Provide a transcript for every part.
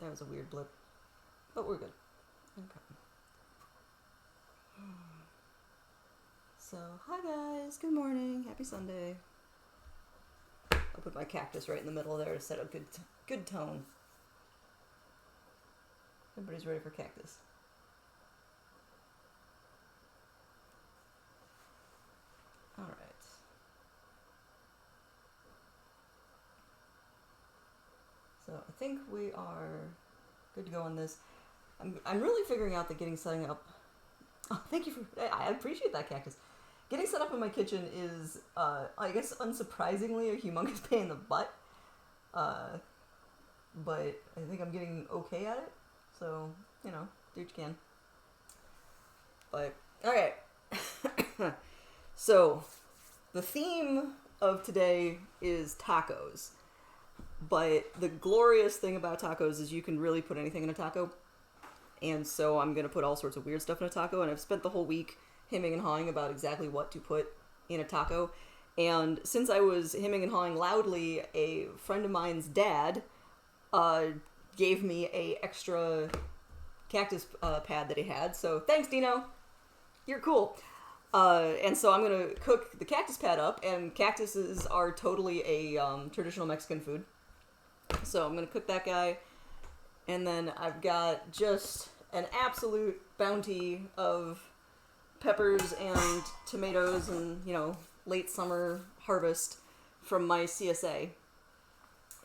That was a weird blip. But we're good. No problem. So, hi guys. Good morning. Happy Sunday. I'll put my cactus right in the middle there to set a good tone. Everybody's ready for cactus. Alright. So I think we are good to go on this. I'm really figuring out that setting up. Oh, thank you for. I appreciate that, cactus. Getting set up in my kitchen is, I guess, unsurprisingly, a humongous pain in the butt. But I think I'm getting okay at it. So, do what you can. But okay. So, the theme of today is tacos. But the glorious thing about tacos is you can really put anything in a taco. And so I'm going to put all sorts of weird stuff in a taco. And I've spent the whole week hemming and hawing about exactly what to put in a taco. And since I was hemming and hawing loudly, a friend of mine's dad gave me a extra cactus pad that he had. So thanks, Dino. You're cool. And so I'm going to cook the cactus pad up. And cactuses are totally a traditional Mexican food. So I'm going to cook that guy. And then I've got just an absolute bounty of peppers and tomatoes and, late summer harvest from my CSA.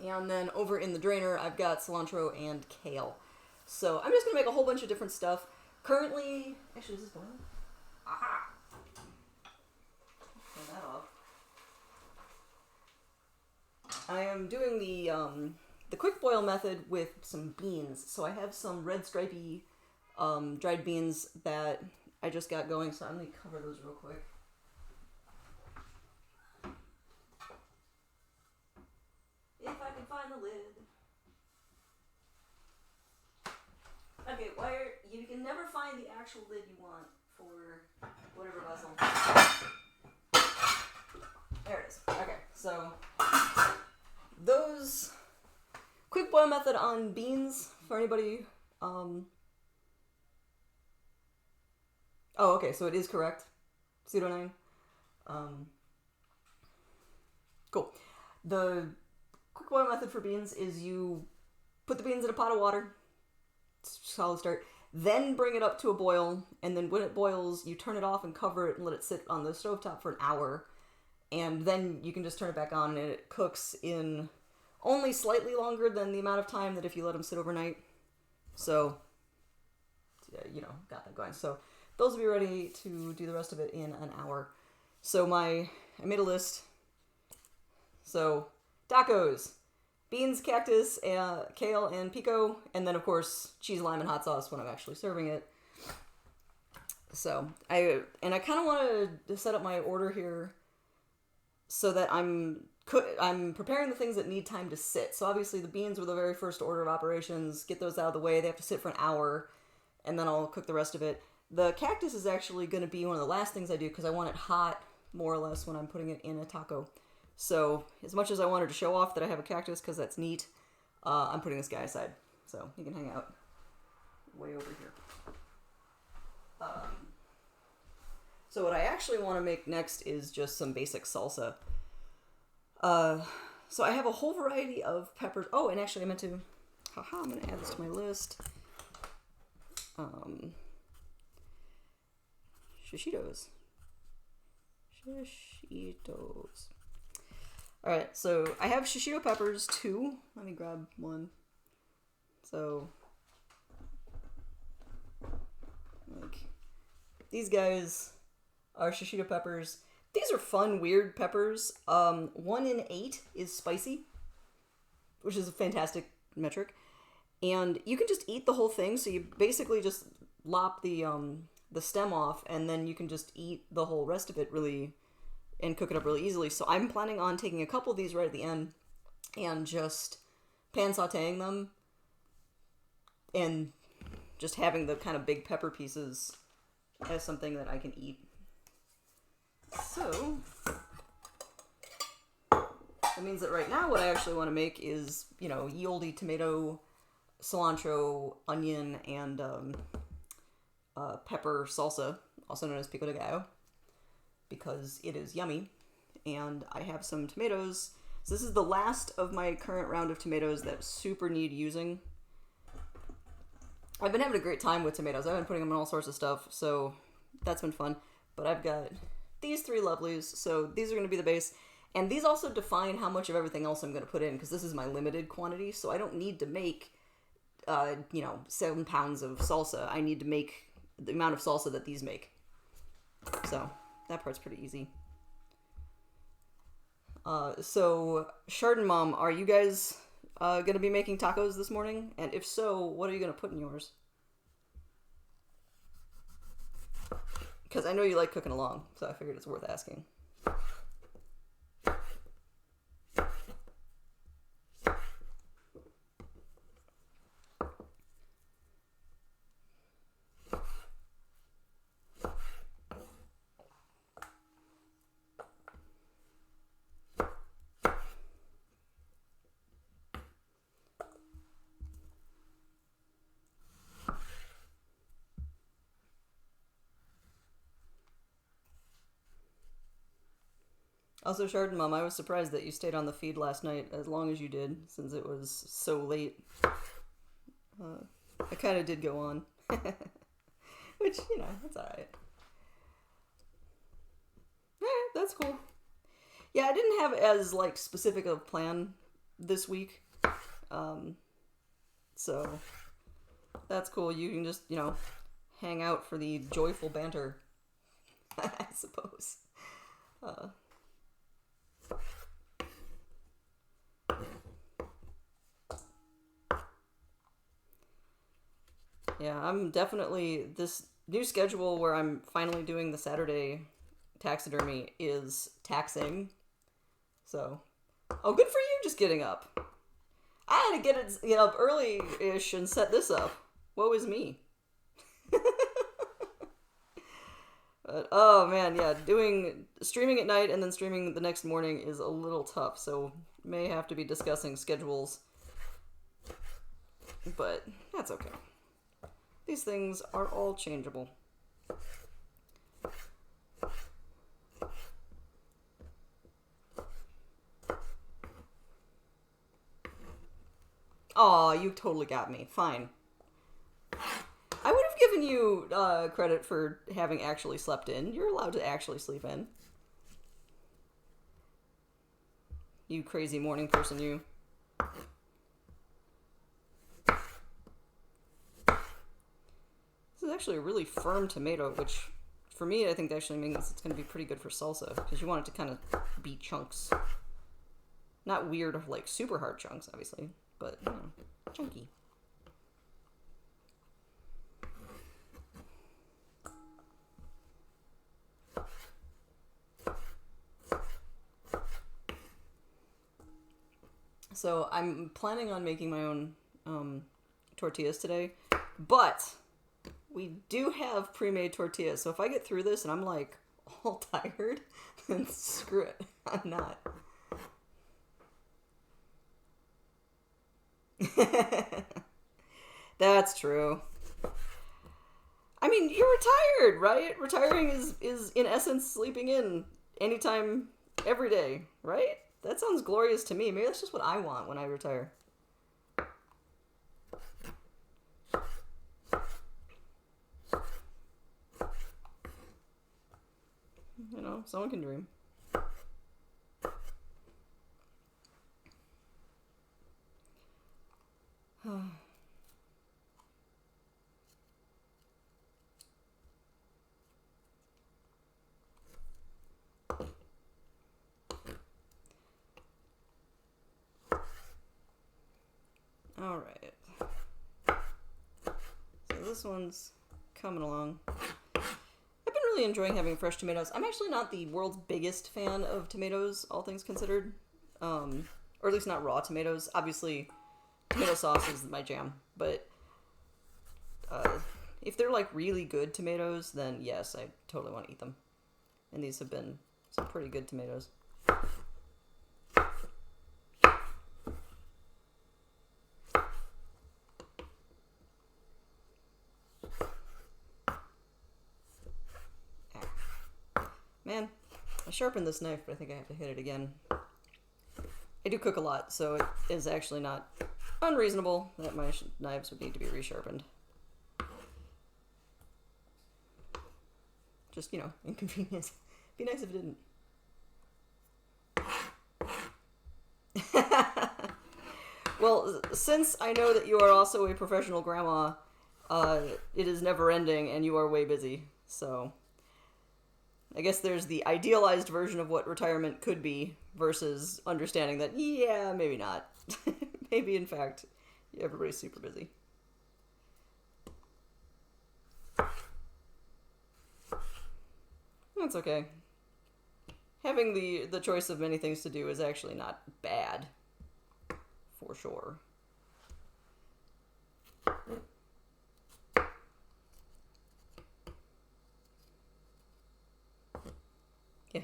And then over in the drainer, I've got cilantro and kale. So I'm just going to make a whole bunch of different stuff. Actually, is this boiling? Aha! Turn that off. I am doing the quick boil method with some beans. So I have some red stripy dried beans that I just got going. So I'm going to cover those real quick. If I can find the lid. Okay, you can never find the actual lid you want for whatever vessel. There it is. Okay, so those quick boil method on beans for anybody. Oh, okay, so it is correct. Pseudo9. Cool. The quick boil method for beans is you put the beans in a pot of water. Solid start. Then bring it up to a boil, and then when it boils, you turn it off and cover it and let it sit on the stovetop for an hour. And then you can just turn it back on, and it cooks in only slightly longer than the amount of time that if you let them sit overnight. So, got that going. So, those will be ready to do the rest of it in an hour. So, I made a list. So, tacos, beans, cactus, kale, and pico, and then, of course, cheese, lime, and hot sauce when I'm actually serving it. So, I kind of want to set up my order here so that I'm preparing the things that need time to sit. So obviously the beans were the very first order of operations. Get those out of the way. They have to sit for an hour, and then I'll cook the rest of it. The cactus is actually going to be one of the last things I do because I want it hot, more or less, when I'm putting it in a taco. So as much as I wanted to show off that I have a cactus because that's neat, I'm putting this guy aside. So he can hang out way over here. So what I actually want to make next is just some basic salsa. So I have a whole variety of peppers. Oh, and actually I meant to... I'm going to add this to my list. Shishitos. Alright, so I have shishito peppers too. Let me grab one. So... these guys are shishito peppers. These are fun, weird peppers. 1 in 8 is spicy, which is a fantastic metric. And you can just eat the whole thing. So you basically just lop the stem off, and then you can just eat the whole rest of it and cook it up really easily. So I'm planning on taking a couple of these right at the end and just pan sauteing them and just having the kind of big pepper pieces as something that I can eat. So that means that right now what I actually want to make is, ye olde tomato cilantro, onion, and pepper salsa, also known as pico de gallo, because it is yummy. And I have some tomatoes. So this is the last of my current round of tomatoes that super need using. I've been having a great time with tomatoes. I've been putting them in all sorts of stuff, so that's been fun. But I've got these three lovelies, so these are going to be the base. And these also define how much of everything else I'm going to put in, because this is my limited quantity, so I don't need to make, 7 pounds of salsa. I need to make the amount of salsa that these make. So that part's pretty easy. So Shard and Mom, are you guys going to be making tacos this morning? And if so, what are you going to put in yours? Because I know you like cooking along, so I figured it's worth asking. Also, Shard and Mom, I was surprised that you stayed on the feed last night as long as you did, since it was so late. I kind of did go on. Which, that's alright. That's cool. Yeah, I didn't have as, specific a plan this week. So, that's cool. You can just, hang out for the joyful banter, I suppose. Yeah, I'm definitely, this new schedule where I'm finally doing the Saturday taxidermy is taxing. So, oh, good for you just getting up. I had to get up early-ish and set this up. Woe is me. But, oh man, yeah, streaming at night and then streaming the next morning is a little tough, so may have to be discussing schedules. But that's okay. These things are all changeable. Aw, you totally got me. Fine. I would have given you credit for having actually slept in. You're allowed to actually sleep in. You crazy morning person, you. This is actually a really firm tomato, which for me I think actually means it's going to be pretty good for salsa, because you want it to kind of be chunks. Not weird, super hard chunks, obviously, but, chunky. So I'm planning on making my own tortillas today, but we do have pre-made tortillas. So if I get through this and I'm all tired, then screw it. I'm not. That's true. I mean, you're retired, right? Retiring is in essence sleeping in anytime, every day, right? That sounds glorious to me. Maybe that's just what I want when I retire. Someone can dream. Alright. So this one's coming along. I've been really enjoying having fresh tomatoes. I'm actually not the world's biggest fan of tomatoes, all things considered. Or at least not raw tomatoes. Obviously, tomato sauce is my jam. But if they're really good tomatoes, then yes, I totally want to eat them. And these have been some pretty good tomatoes. Man, I sharpened this knife, but I think I have to hit it again. I do cook a lot, so it is actually not unreasonable that my knives would need to be resharpened. Just, inconvenience. Be nice if it didn't. Well, since I know that you are also a professional grandma, it is never ending and you are way busy. So I guess there's the idealized version of what retirement could be versus understanding that, yeah, maybe not. Maybe, in fact, everybody's super busy. That's okay. Having the choice of many things to do is actually not bad. For sure. Yeah.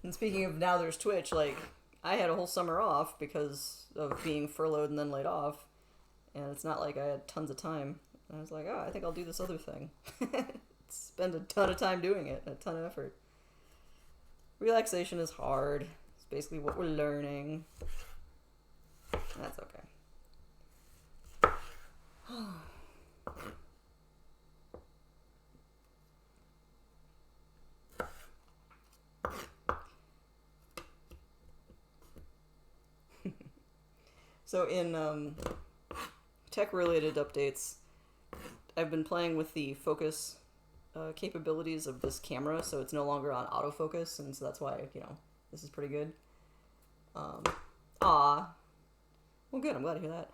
And speaking of now there's Twitch, like, I had a whole summer off because of being furloughed and then laid off. And it's not like I had tons of time. And I was like, oh, I think I'll do this other thing. Spend a ton of time doing it, a ton of effort. Relaxation is hard. It's basically what we're learning. That's okay. So in tech-related updates, I've been playing with the focus capabilities of this camera, so it's no longer on autofocus, and so that's why, this is pretty good. Well, good, I'm glad to hear that.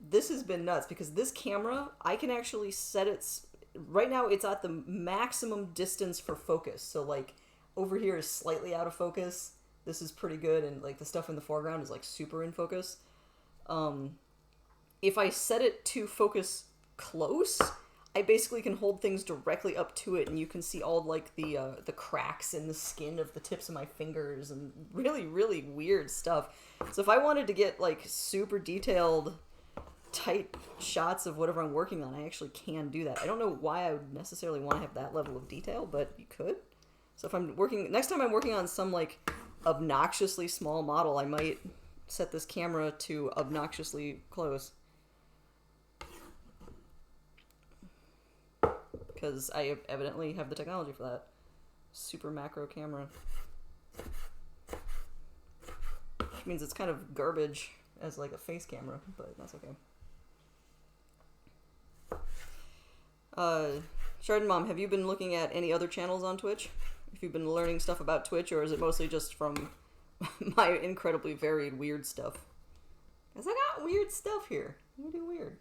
This has been nuts, because this camera, I can actually set it... Right now, it's at the maximum distance for focus, so, like, over here is slightly out of focus. This is pretty good, and, like, the stuff in the foreground is, like, super in focus. If I set it to focus close, I basically can hold things directly up to it, and you can see all, like, the cracks in the skin of the tips of my fingers, and really, really weird stuff. So if I wanted to get, like, super detailed, tight shots of whatever I'm working on, I actually can do that. I don't know why I would necessarily want to have that level of detail, but you could. So if I'm working... Next time I'm working on some, like, obnoxiously small model, I might set this camera to obnoxiously close. Because I evidently have the technology for that. Super macro camera. Which means it's kind of garbage as like a face camera, but that's okay. Chardon Mom, have you been looking at any other channels on Twitch? Have you been learning stuff about Twitch, or is it mostly just from my incredibly varied weird stuff? Because I got weird stuff here. We do weird.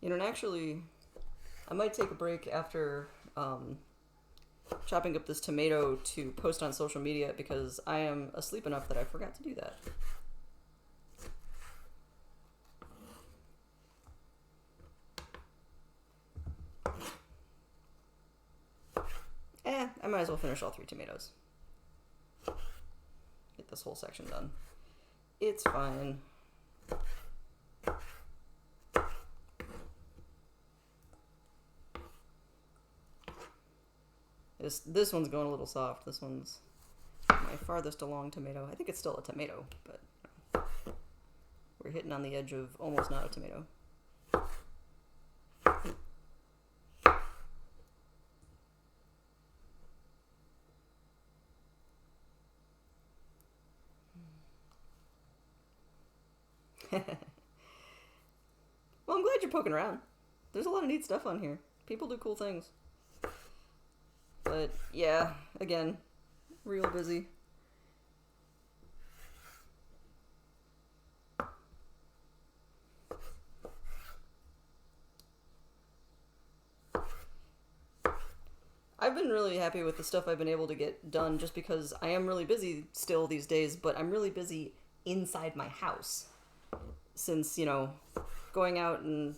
And actually, I might take a break after chopping up this tomato to post on social media, because I am asleep enough that I forgot to do that. I might as well finish all 3 tomatoes. Get this whole section done. It's fine. This one's going a little soft. This one's my farthest along tomato. I think it's still a tomato, but we're hitting on the edge of almost not a tomato. Well, I'm glad you're poking around. There's a lot of neat stuff on here. People do cool things. But, yeah, again, real busy. I've been really happy with the stuff I've been able to get done, just because I am really busy still these days, but I'm really busy inside my house. Since, going out and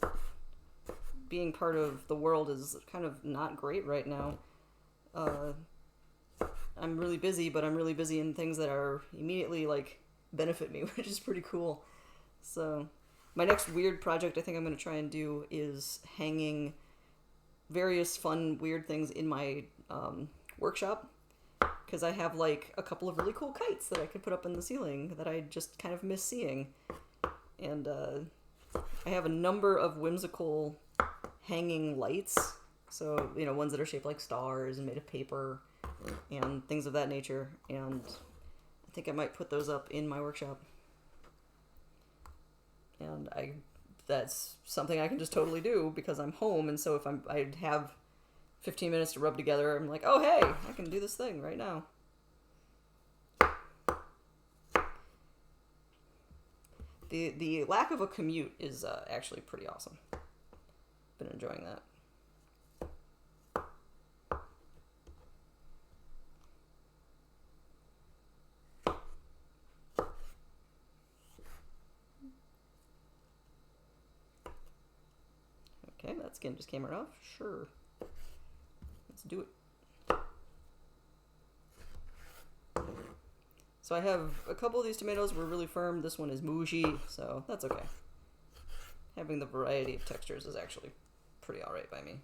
being part of the world is kind of not great right now. I'm really busy, but I'm really busy in things that are immediately, like, benefit me, which is pretty cool. So, my next weird project I think I'm going to try and do is hanging various fun, weird things in my workshop. Because I have, like, a couple of really cool kites that I could put up in the ceiling that I just kind of miss seeing. And I have a number of whimsical hanging lights. So, you know, ones that are shaped like stars and made of paper and things of that nature. And I think I might put those up in my workshop. And that's something I can just totally do because I'm home. And so if I'd have 15 minutes to rub together, I'm like, oh, hey, I can do this thing right now. The lack of a commute is actually pretty awesome. Been enjoying that. Okay, that skin just came right off. Sure. Let's do it. So I have a couple of these tomatoes were really firm. This one is mushy, so that's okay. Having the variety of textures is actually pretty alright by me.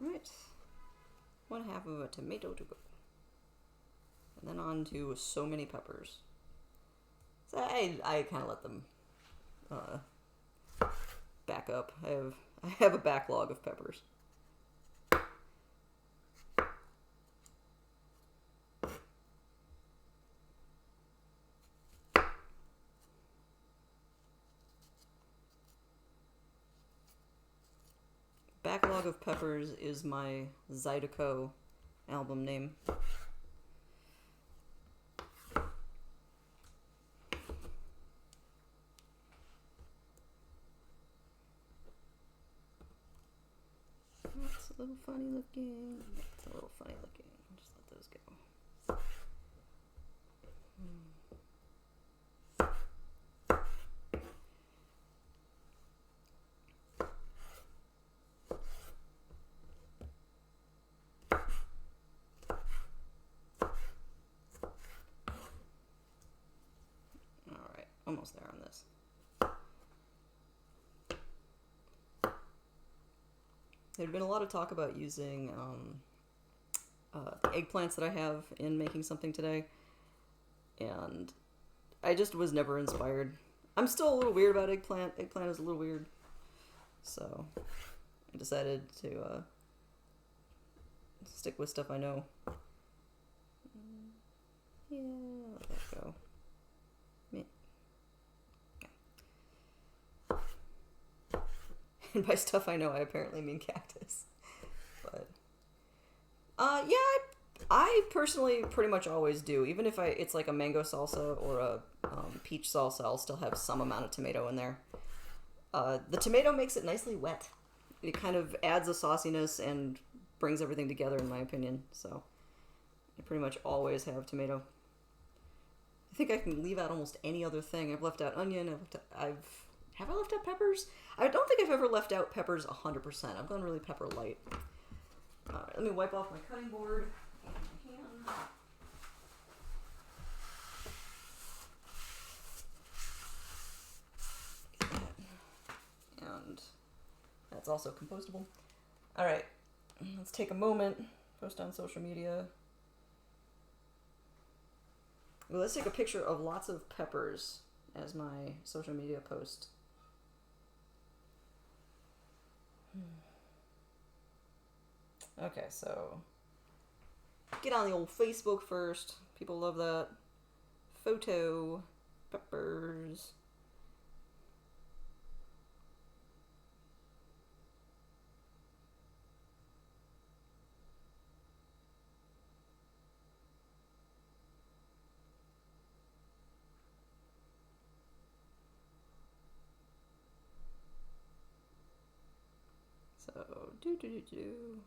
Alright. 1/2 of a tomato to go. And then on to so many peppers. So I kind of let them back up. I have a backlog of peppers. Backlog of Peppers is my Zydeco album name. That's a little funny looking. That's a little funny looking. Just let those go. Alright, almost there on this. There'd been a lot of talk about using the eggplants that I have in making something today, and I just was never inspired. I'm still a little weird about eggplant. Eggplant is a little weird, so I decided to stick with stuff I know. Yeah, let that go. And by stuff I know, I apparently mean cactus. But, yeah, I personally pretty much always do. Even if it's like a mango salsa or a peach salsa, I'll still have some amount of tomato in there. The tomato makes it nicely wet. It kind of adds a sauciness and brings everything together, in my opinion. So, I pretty much always have tomato. I think I can leave out almost any other thing. I've left out onion. Have I left out peppers? I don't think I've ever left out peppers 100%. I've gone really pepper light. Alright, let me wipe off my cutting board. And that's also compostable. Alright, let's take a moment, post on social media. Well, let's take a picture of lots of peppers as my social media post. Okay, so get on the old Facebook first. People love that. Photo, peppers. Do do do do.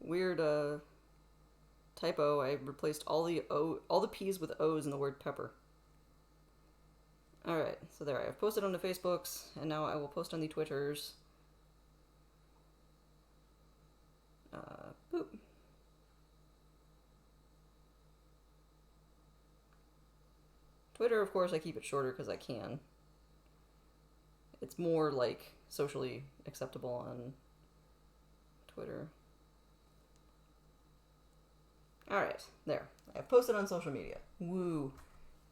Weird typo. I replaced all the P's with O's in the word pepper. Alright, so there, I've posted on the Facebooks, and now I will post on the Twitters. Boop. Twitter, of course, I keep it shorter because I can. It's more, like, socially acceptable on Twitter. Alright, there. I've posted on social media. Woo.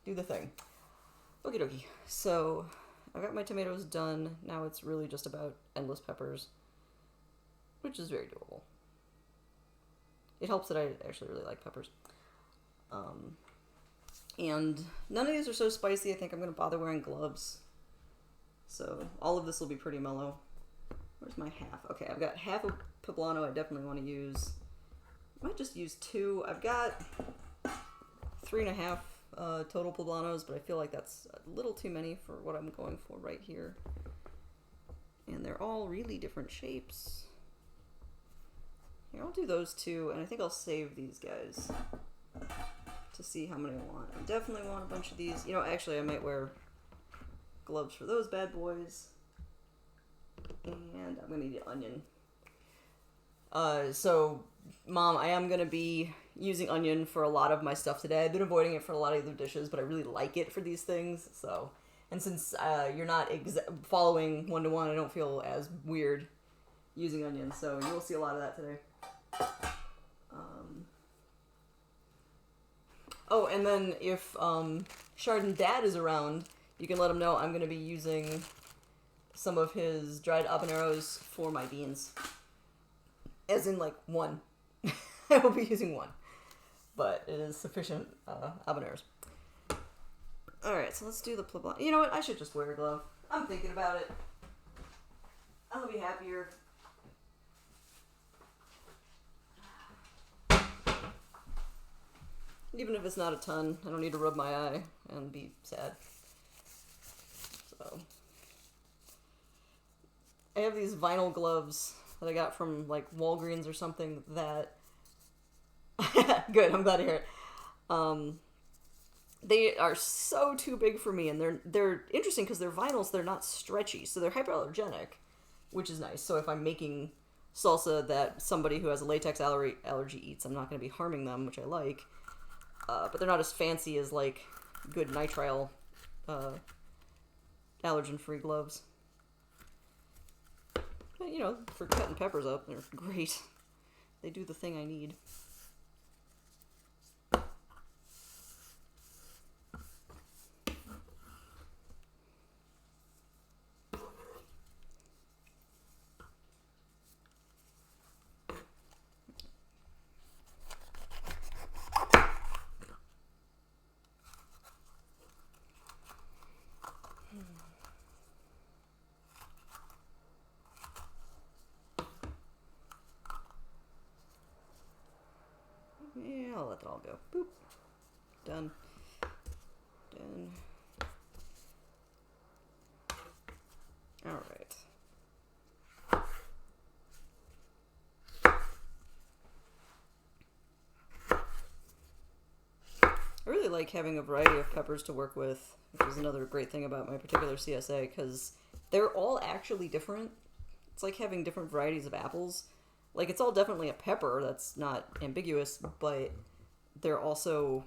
Do the thing. Okie dokie. So, I've got my tomatoes done. Now it's really just about endless peppers, which is very doable. It helps that I actually really like peppers. And none of these are so spicy, I think I'm going to bother wearing gloves. So, all of this will be pretty mellow. Where's my half? Okay, I've got half a poblano I definitely want to use. I might just use 2. I've got 3.5 total poblanos, but I feel like that's a little too many for what I'm going for right here. And they're all really different shapes. Here, I'll do those 2, and I think I'll save these guys to see how many I want. I definitely want a bunch of these. You know, actually, I might wear gloves for those bad boys. And I'm going to need an onion. So, Mom, I am going to be using onion for a lot of my stuff today. I've been avoiding it for a lot of other dishes, but I really like it for these things. So, and since you're not following one-to-one, I don't feel as weird using onion. So you'll see a lot of that today. Oh, and then if Chardon Dad is around, you can let him know I'm going to be using some of his dried habaneros for my beans. As in, like, 1. I will be using 1. But it is sufficient habaneros. Alright, so let's do the poblano. You know what? I should just wear a glove. I'm thinking about it. I'll be happier. Even if it's not a ton, I don't need to rub my eye and be sad. So, I have these vinyl gloves that I got from, like, Walgreens or something that... Good, I'm glad to hear it. They are so too big for me, and they're interesting because they're vinyls, they're not stretchy, so they're hypoallergenic, which is nice. So if I'm making salsa that somebody who has a latex allergy eats, I'm not going to be harming them, which I like. But they're not as fancy as, like, good nitrile allergen-free gloves. But, you know, for cutting peppers up, they're great. They do the thing I need. Yeah, I'll let that all go. Boop. Done. Done. Alright. I really like having a variety of peppers to work with, which is another great thing about my particular CSA, because they're all actually different. It's like having different varieties of apples. Like, it's all definitely a pepper, that's not ambiguous, but they're also,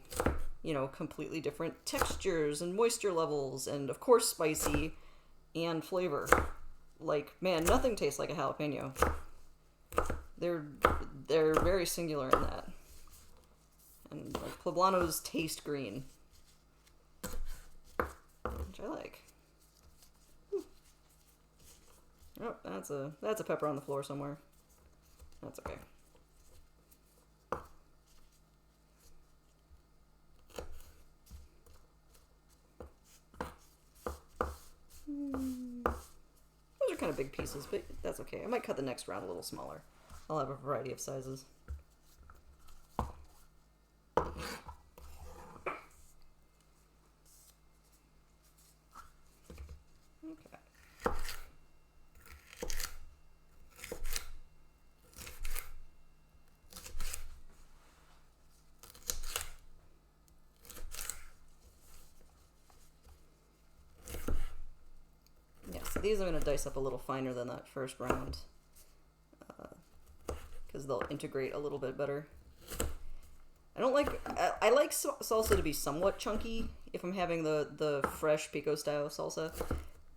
you know, completely different textures and moisture levels, and of course spicy, and flavor. Like, man, nothing tastes like a jalapeno. They're very singular in that. And, like, poblanos taste green, which I like. Whew. Oh, that's a pepper on the floor somewhere. That's okay. kind of big pieces, but that's okay. I might cut the next round a little smaller. I'll have a variety of sizes. These I'm going to dice up a little finer than that first round, because they'll integrate a little bit better. I like salsa to be somewhat chunky if I'm having the fresh pico style salsa,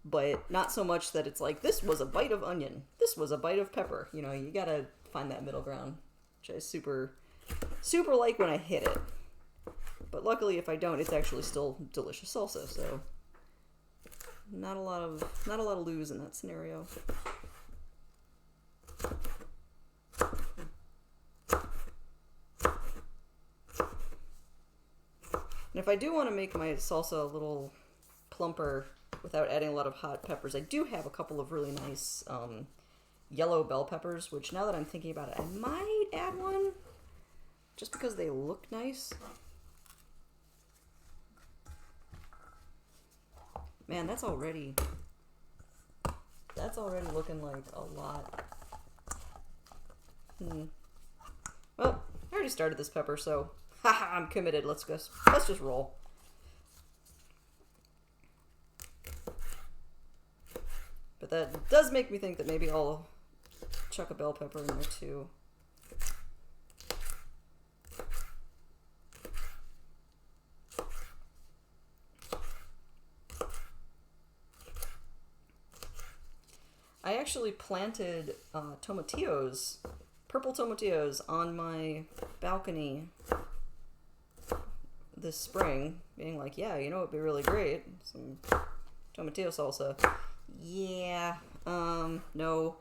but not so much that it's like, this was a bite of onion, this was a bite of pepper. You know, you gotta find that middle ground, which I super like when I hit it. But luckily, if I don't, it's actually still delicious salsa, so not a lot of lose in that scenario. And if I do want to make my salsa a little plumper without adding a lot of hot peppers, I do have a couple of really nice yellow bell peppers, which now that I'm thinking about it, I might add one just because they look nice. Man, that's already looking like a lot. Well, I already started this pepper, so haha, I'm committed. Let's just roll. But that does make me think that maybe I'll chuck a bell pepper in there too. I actually planted tomatillos, purple tomatillos, on my balcony this spring, being like, yeah, you know it'd be really great, some tomatillo salsa. Yeah, no.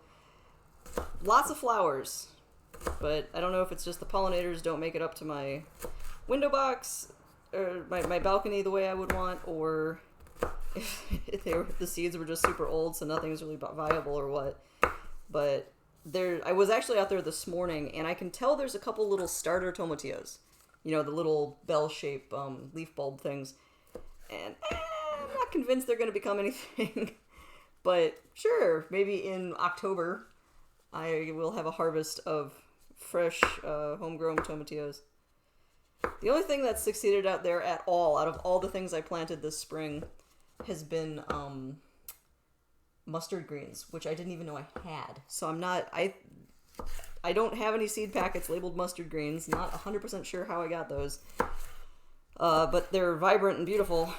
Lots of flowers, but I don't know if it's just the pollinators don't make it up to my window box, or my balcony the way I would want, or if the seeds were just super old, so nothing's really viable or what. But I was actually out there this morning, and I can tell there's a couple little starter tomatillos. You know, the little bell-shaped leaf bulb things. And I'm not convinced they're going to become anything. But sure, maybe in October, I will have a harvest of fresh, homegrown tomatillos. The only thing that's succeeded out there at all, out of all the things I planted this spring, has been mustard greens, which I didn't even know I had. So I don't have any seed packets labeled mustard greens. Not 100% sure how I got those. But they're vibrant and beautiful.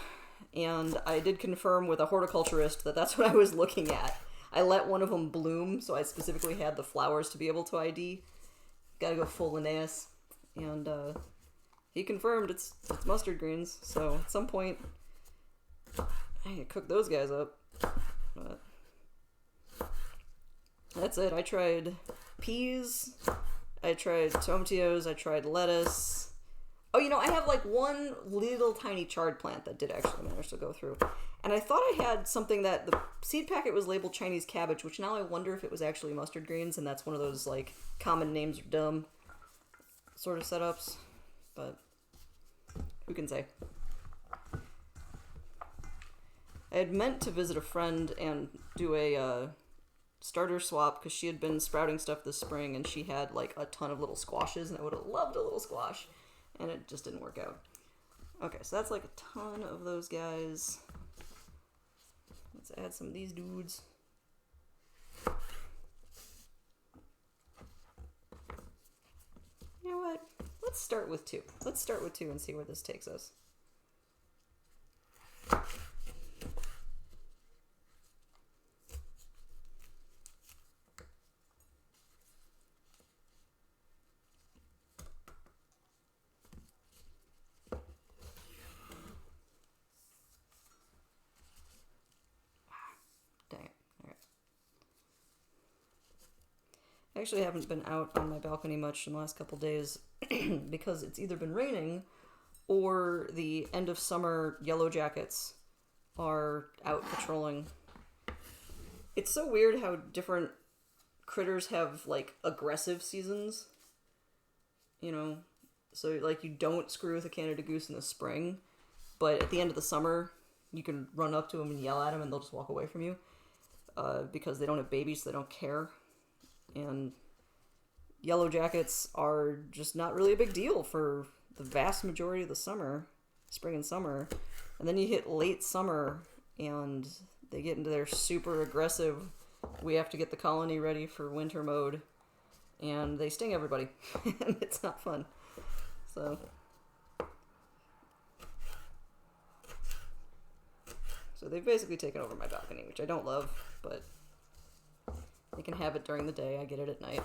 And I did confirm with a horticulturist that that's what I was looking at. I let one of them bloom, so I specifically had the flowers to be able to ID. Gotta go full Linnaeus. And he confirmed it's mustard greens. So at some point, I need to cook those guys up. But that's it. I tried peas, I tried tomatillos, I tried lettuce. Oh, you know, I have like one little tiny chard plant that did actually manage to go through. And I thought I had something that the seed packet was labeled Chinese cabbage, which now I wonder if it was actually mustard greens, and that's one of those like common names are dumb sort of setups. But who can say? I had meant to visit a friend and do a starter swap because she had been sprouting stuff this spring and she had like a ton of little squashes, and I would have loved a little squash, and it just didn't work out. Okay, so that's like a ton of those guys. Let's add some of these dudes. You know what? Let's start with two. Let's start with two and see where this takes us. I actually haven't been out on my balcony much in the last couple days because it's either been raining or the end of summer yellow jackets are out patrolling. It's so weird how different critters have, like, aggressive seasons. You know? So, like, you don't screw with a Canada goose in the spring, but at the end of the summer, you can run up to them and yell at them and they'll just walk away from you. Because they don't have babies, so they don't care. And yellow jackets are just not really a big deal for the vast majority of the summer, spring and summer. And then you hit late summer and they get into their super aggressive, we have to get the colony ready for winter mode, and they sting everybody. And it's not fun. So they've basically taken over my balcony, which I don't love, but they can have it during the day. I get it at night.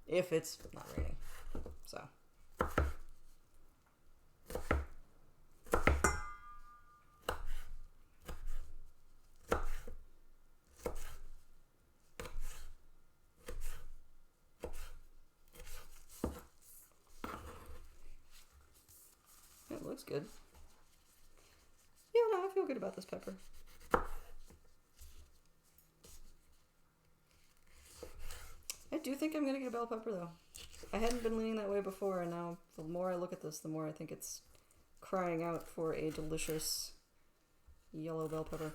If it's not raining. So. It looks good. Yeah, no, I feel good about this pepper. I do think I'm gonna get a bell pepper though. I hadn't been leaning that way before, and now the more I look at this, the more I think it's crying out for a delicious yellow bell pepper.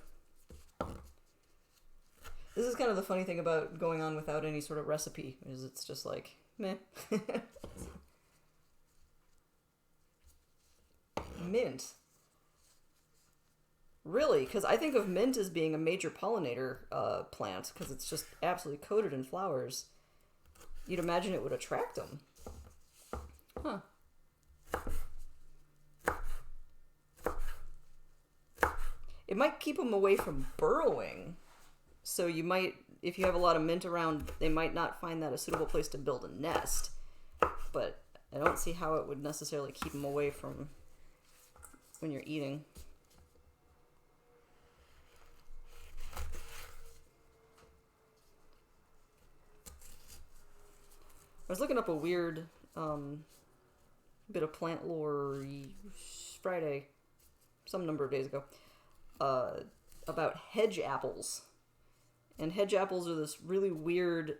This is kind of the funny thing about going on without any sort of recipe, is it's just like, meh. Mint. Really? Because I think of mint as being a major pollinator plant, because it's just absolutely coated in flowers. You'd imagine it would attract them. Huh. It might keep them away from burrowing. So you might, if you have a lot of mint around, they might not find that a suitable place to build a nest. But I don't see how it would necessarily keep them away from when you're eating. I was looking up a weird bit of plant lore Friday, some number of days ago, about hedge apples. And hedge apples are this really weird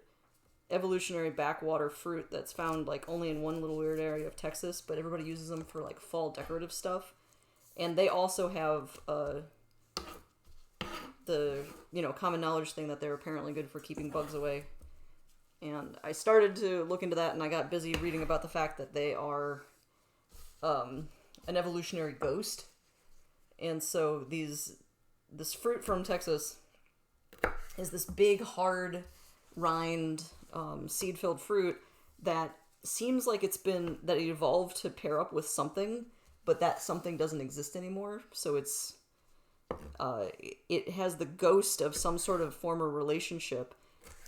evolutionary backwater fruit that's found like only in one little weird area of Texas, but everybody uses them for like fall decorative stuff. And they also have the, common knowledge thing that they're apparently good for keeping bugs away. And I started to look into that, and I got busy reading about the fact that they are an evolutionary ghost. And so this fruit from Texas is this big, hard, rind, seed-filled fruit that seems like that it evolved to pair up with something, but that something doesn't exist anymore. So it has the ghost of some sort of former relationship.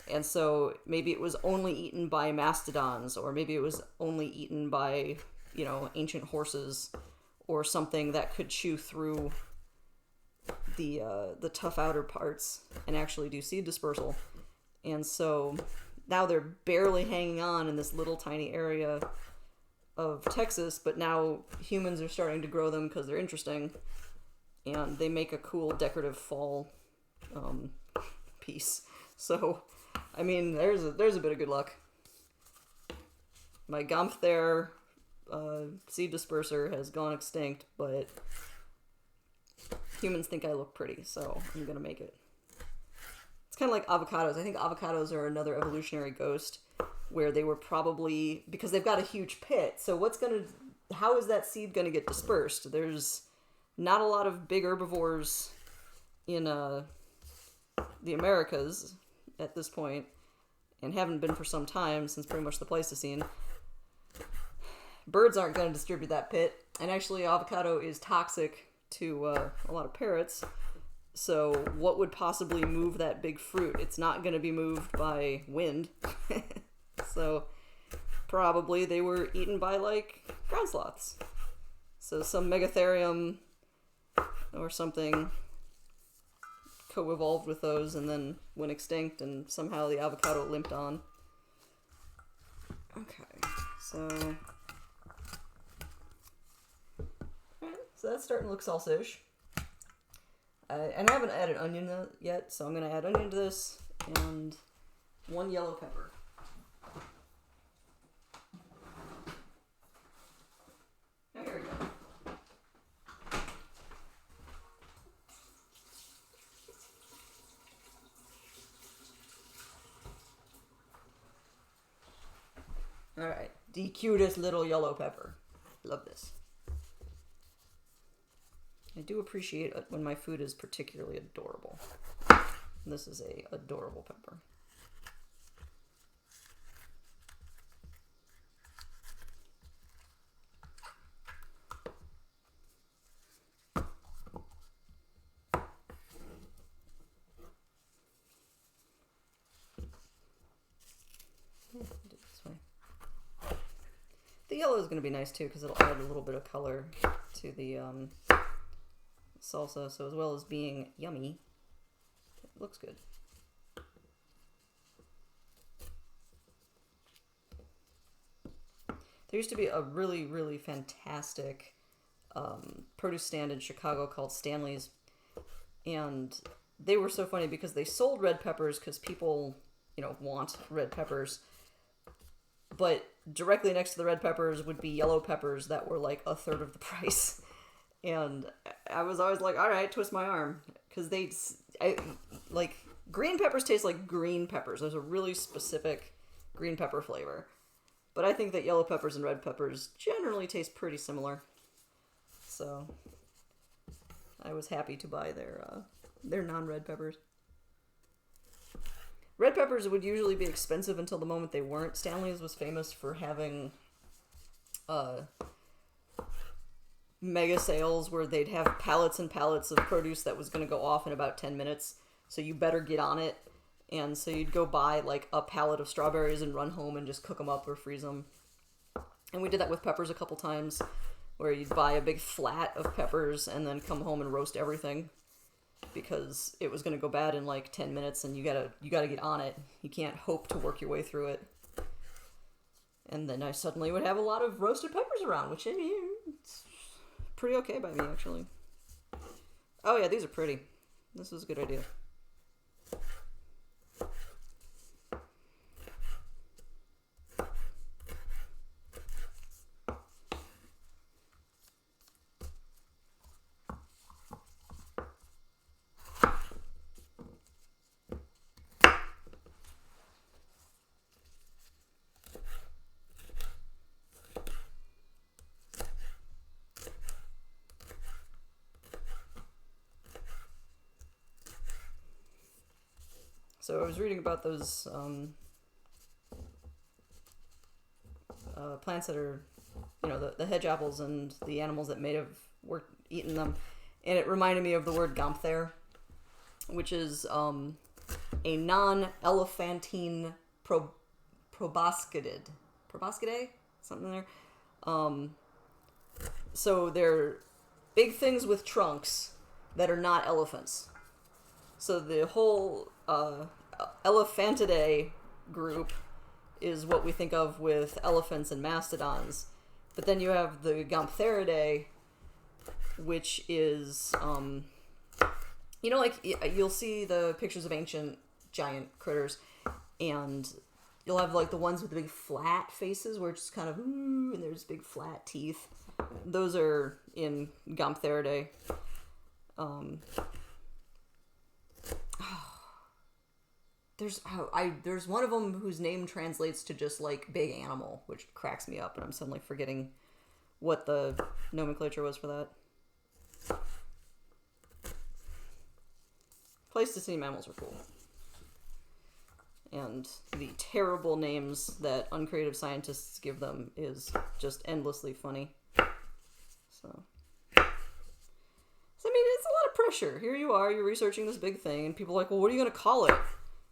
And so maybe it was only eaten by mastodons, or maybe it was only eaten by, ancient horses, or something that could chew through the tough outer parts and actually do seed dispersal. And so now they're barely hanging on in this little tiny area of Texas, but now humans are starting to grow them because they're interesting, and they make a cool decorative fall piece. So, I mean, there's a bit of good luck. My Gomphthere seed disperser has gone extinct, but humans think I look pretty, so I'm gonna make it. It's kind of like avocados. I think avocados are another evolutionary ghost, where they were probably, because they've got a huge pit, so how is that seed gonna get dispersed? There's not a lot of big herbivores in the Americas at this point, and haven't been for some time, since pretty much the Pleistocene. Birds aren't going to distribute that pit, and actually avocado is toxic to a lot of parrots, so what would possibly move that big fruit? It's not going to be moved by wind. So probably they were eaten by, like, ground sloths. So some megatherium or something co-evolved with those and then went extinct, and somehow the avocado limped on. Okay, so that's starting to look salsa-ish. And I haven't added onion yet, so I'm going to add onion to this and 1 yellow pepper. There we go. Alright, the cutest little yellow pepper. Love this. I do appreciate it when my food is particularly adorable. This is a adorable pepper. Do it this way. The yellow is going to be nice too because it'll add a little bit of color to the salsa, so as well as being yummy, it looks good. There used to be a really, really fantastic produce stand in Chicago called Stanley's, and they were so funny because they sold red peppers because people, want red peppers, but directly next to the red peppers would be yellow peppers that were like 1/3 of the price. And I was always like, all right, twist my arm. Because green peppers taste like green peppers. There's a really specific green pepper flavor. But I think that yellow peppers and red peppers generally taste pretty similar. So I was happy to buy their non-red peppers. Red peppers would usually be expensive until the moment they weren't. Stanley's was famous for having mega sales where they'd have pallets and pallets of produce that was going to go off in about 10 minutes. So you better get on it. And so you'd go buy like a pallet of strawberries and run home and just cook them up or freeze them. And we did that with peppers a couple times where you'd buy a big flat of peppers and then come home and roast everything because it was going to go bad in like 10 minutes and you gotta get on it. You can't hope to work your way through it. And then I suddenly would have a lot of roasted peppers around, which it's pretty okay by me, actually. Oh yeah, these are pretty. This is a good idea. So I was reading about those plants that are, the hedge apples and the animals that may have eaten them, and it reminded me of the word gomphthare, which is a non-elephantine proboscidid. Proboscidae? Something there. So they're big things with trunks that are not elephants. So the whole Elephantidae group is what we think of with elephants and mastodons. But then you have the Gomphtheridae, which is, you'll see the pictures of ancient giant critters, and you'll have like the ones with the big flat faces where it's just kind of, and there's big flat teeth. Those are in Gomphtheridae. There's one of them whose name translates to just like big animal, which cracks me up, and I'm suddenly forgetting what the nomenclature was for that. Pleistocene mammals are cool. And the terrible names that uncreative scientists give them is just endlessly funny. So I mean, it's a lot of pressure. Here you are, you're researching this big thing, and people are like, well, what are you going to call it?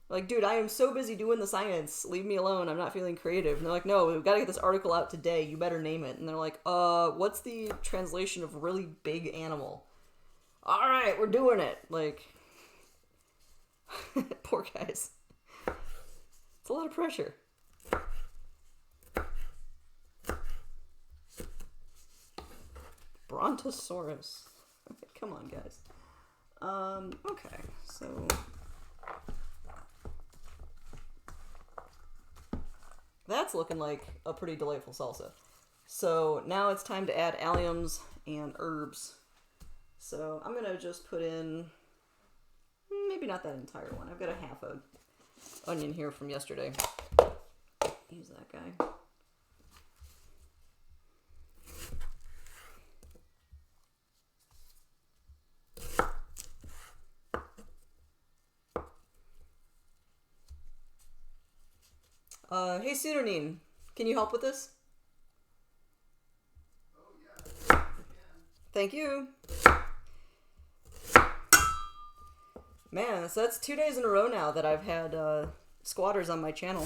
Like, dude, I am so busy doing the science. Leave me alone. I'm not feeling creative. And they're like, no, we've got to get this article out today. You better name it. And they're like, what's the translation of really big animal? All right, we're doing it. Like, poor guys. It's a lot of pressure. Brontosaurus. Come on, guys. Okay, so that's looking like a pretty delightful salsa. So now it's time to add alliums and herbs. So I'm gonna just put in, maybe not that entire one. I've got a half a onion here from yesterday. Use that guy. Hey Pseudonine, can you help with this? Oh yeah, I can. Thank you. Man, so that's 2 days in a row now that I've had squatters on my channel.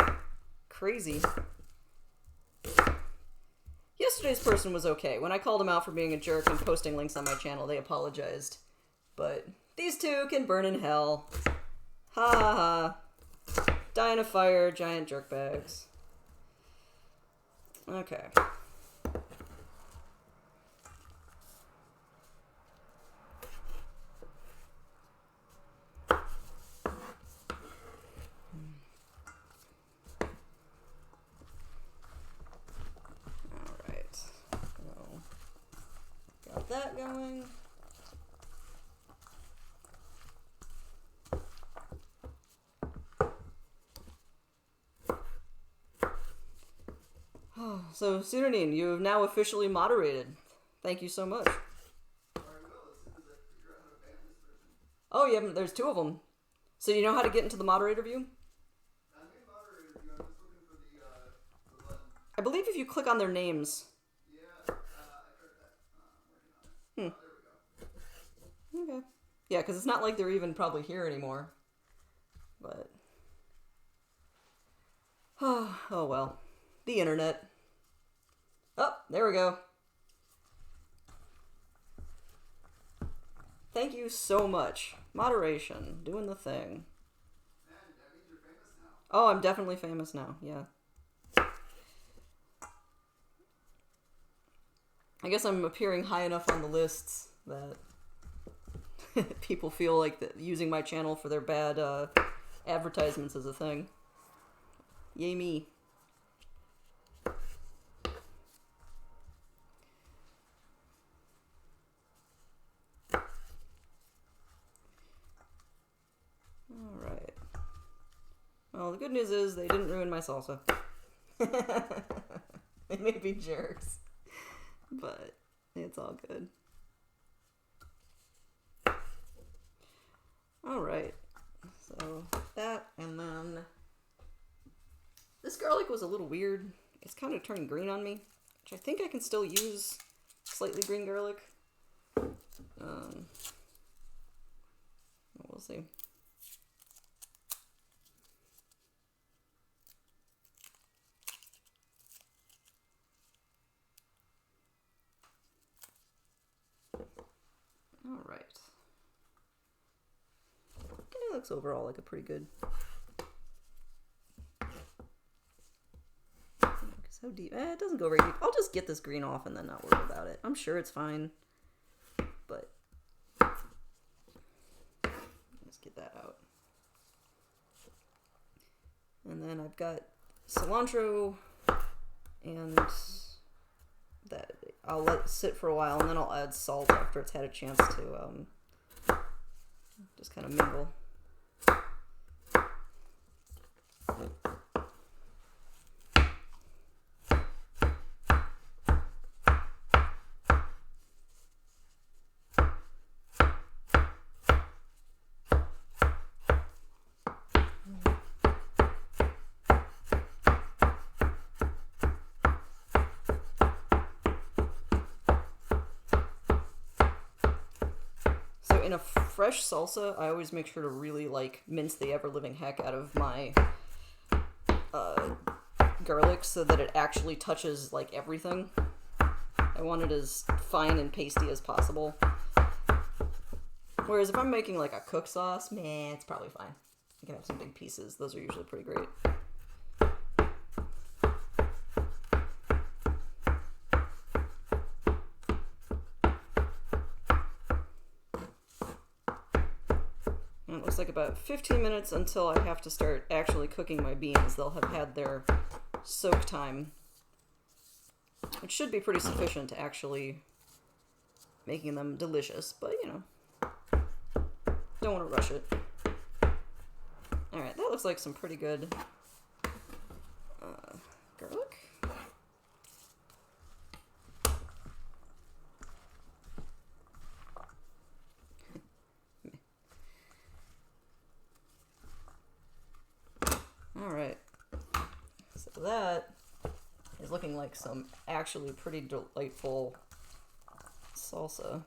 Crazy. Yesterday's person was okay. When I called him out for being a jerk and posting links on my channel, they apologized. But these two can burn in hell. Ha ha ha. Die in a fire, giant jerkbags. Okay. Alright. So, got that going. So, Pseudonine, you have now officially moderated. Thank you so much. I will as soon as I figure out how to ban this person. Oh, yeah, there's two of them. So you know how to get into the moderator view? I'm in moderator view. I'm just looking for the button. I believe if you click on their names. Yeah, I tried that. I'm working on it. Oh, there we go. Okay. Yeah, because it's not like they're even probably here anymore. But. Oh well. The internet. Oh, there we go. Thank you so much. Moderation. Doing the thing. Man, that means you're famous now. Oh, I'm definitely famous now. Yeah. I guess I'm appearing high enough on the lists that people feel like that using my channel for their bad advertisements is a thing. Yay me. Alright. Well, the good news is they didn't ruin my salsa. They may be jerks, but it's all good. Alright. So, that, and then this garlic was a little weird. It's kind of turning green on me, which I think I can still use slightly green garlic. We'll see. Alright. It looks overall like a pretty good. So deep. It doesn't go very deep. I'll just get this green off and then not worry about it. I'm sure it's fine. But let's get that out. And then I've got cilantro and that I'll let sit for a while, and then I'll add salt after it's had a chance to just kind of mingle. In a fresh salsa, I always make sure to really mince the ever-living heck out of my garlic so that it actually touches everything. I want it as fine and pasty as possible. Whereas if I'm making a cook sauce, man, it's probably fine. I can have some big pieces. Those are usually pretty great. it looks like about 15 minutes until I have to start actually cooking my beans. They'll have had their soak time, which should be pretty sufficient to actually making them delicious, but you know, don't want to rush it. Alright, that looks like some pretty good garlic. Alright, so that is looking like some actually pretty delightful salsa.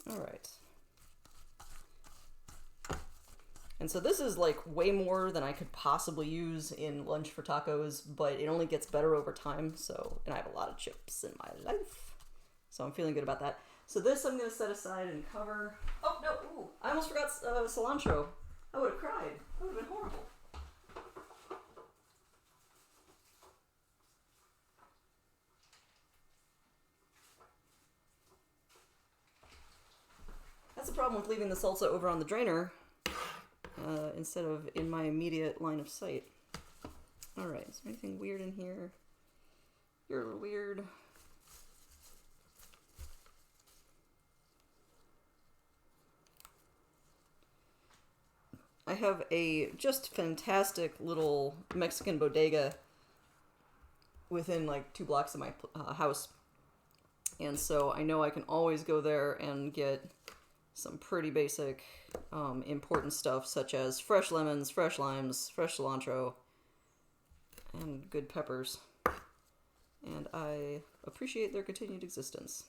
Alright. And so this is like way more than I could possibly use in lunch for tacos, but it only gets better over time, so, and I have a lot of chips in my life, so I'm feeling good about that. So this I'm going to set aside and cover. Oh, no, ooh, I almost forgot cilantro. I would have cried. That would have been horrible. That's the problem with leaving the salsa over on the drainer instead of in my immediate line of sight. Alright, is there anything weird in here? You're a little weird. I have a just fantastic little Mexican bodega within like 2 blocks of my house. And so I know I can always go there and get some pretty basic important stuff such as fresh lemons, fresh limes, fresh cilantro, and good peppers. And I appreciate their continued existence.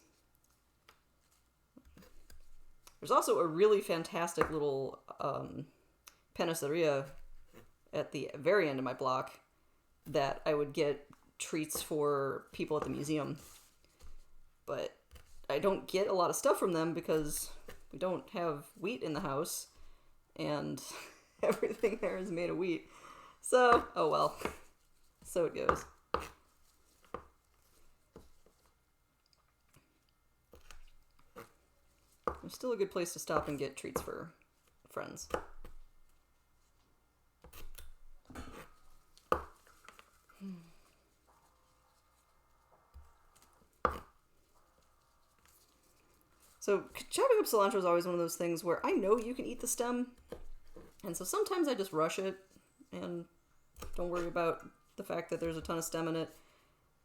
There's also a really fantastic little panaceria at the very end of my block that I would get treats for people at the museum. But I don't get a lot of stuff from them because we don't have wheat in the house, and everything there is made of wheat. So, oh well. So it goes. There's still a good place to stop and get treats for friends. So chopping up cilantro is always one of those things where I know you can eat the stem, and so sometimes I just rush it and don't worry about the fact that there's a ton of stem in it.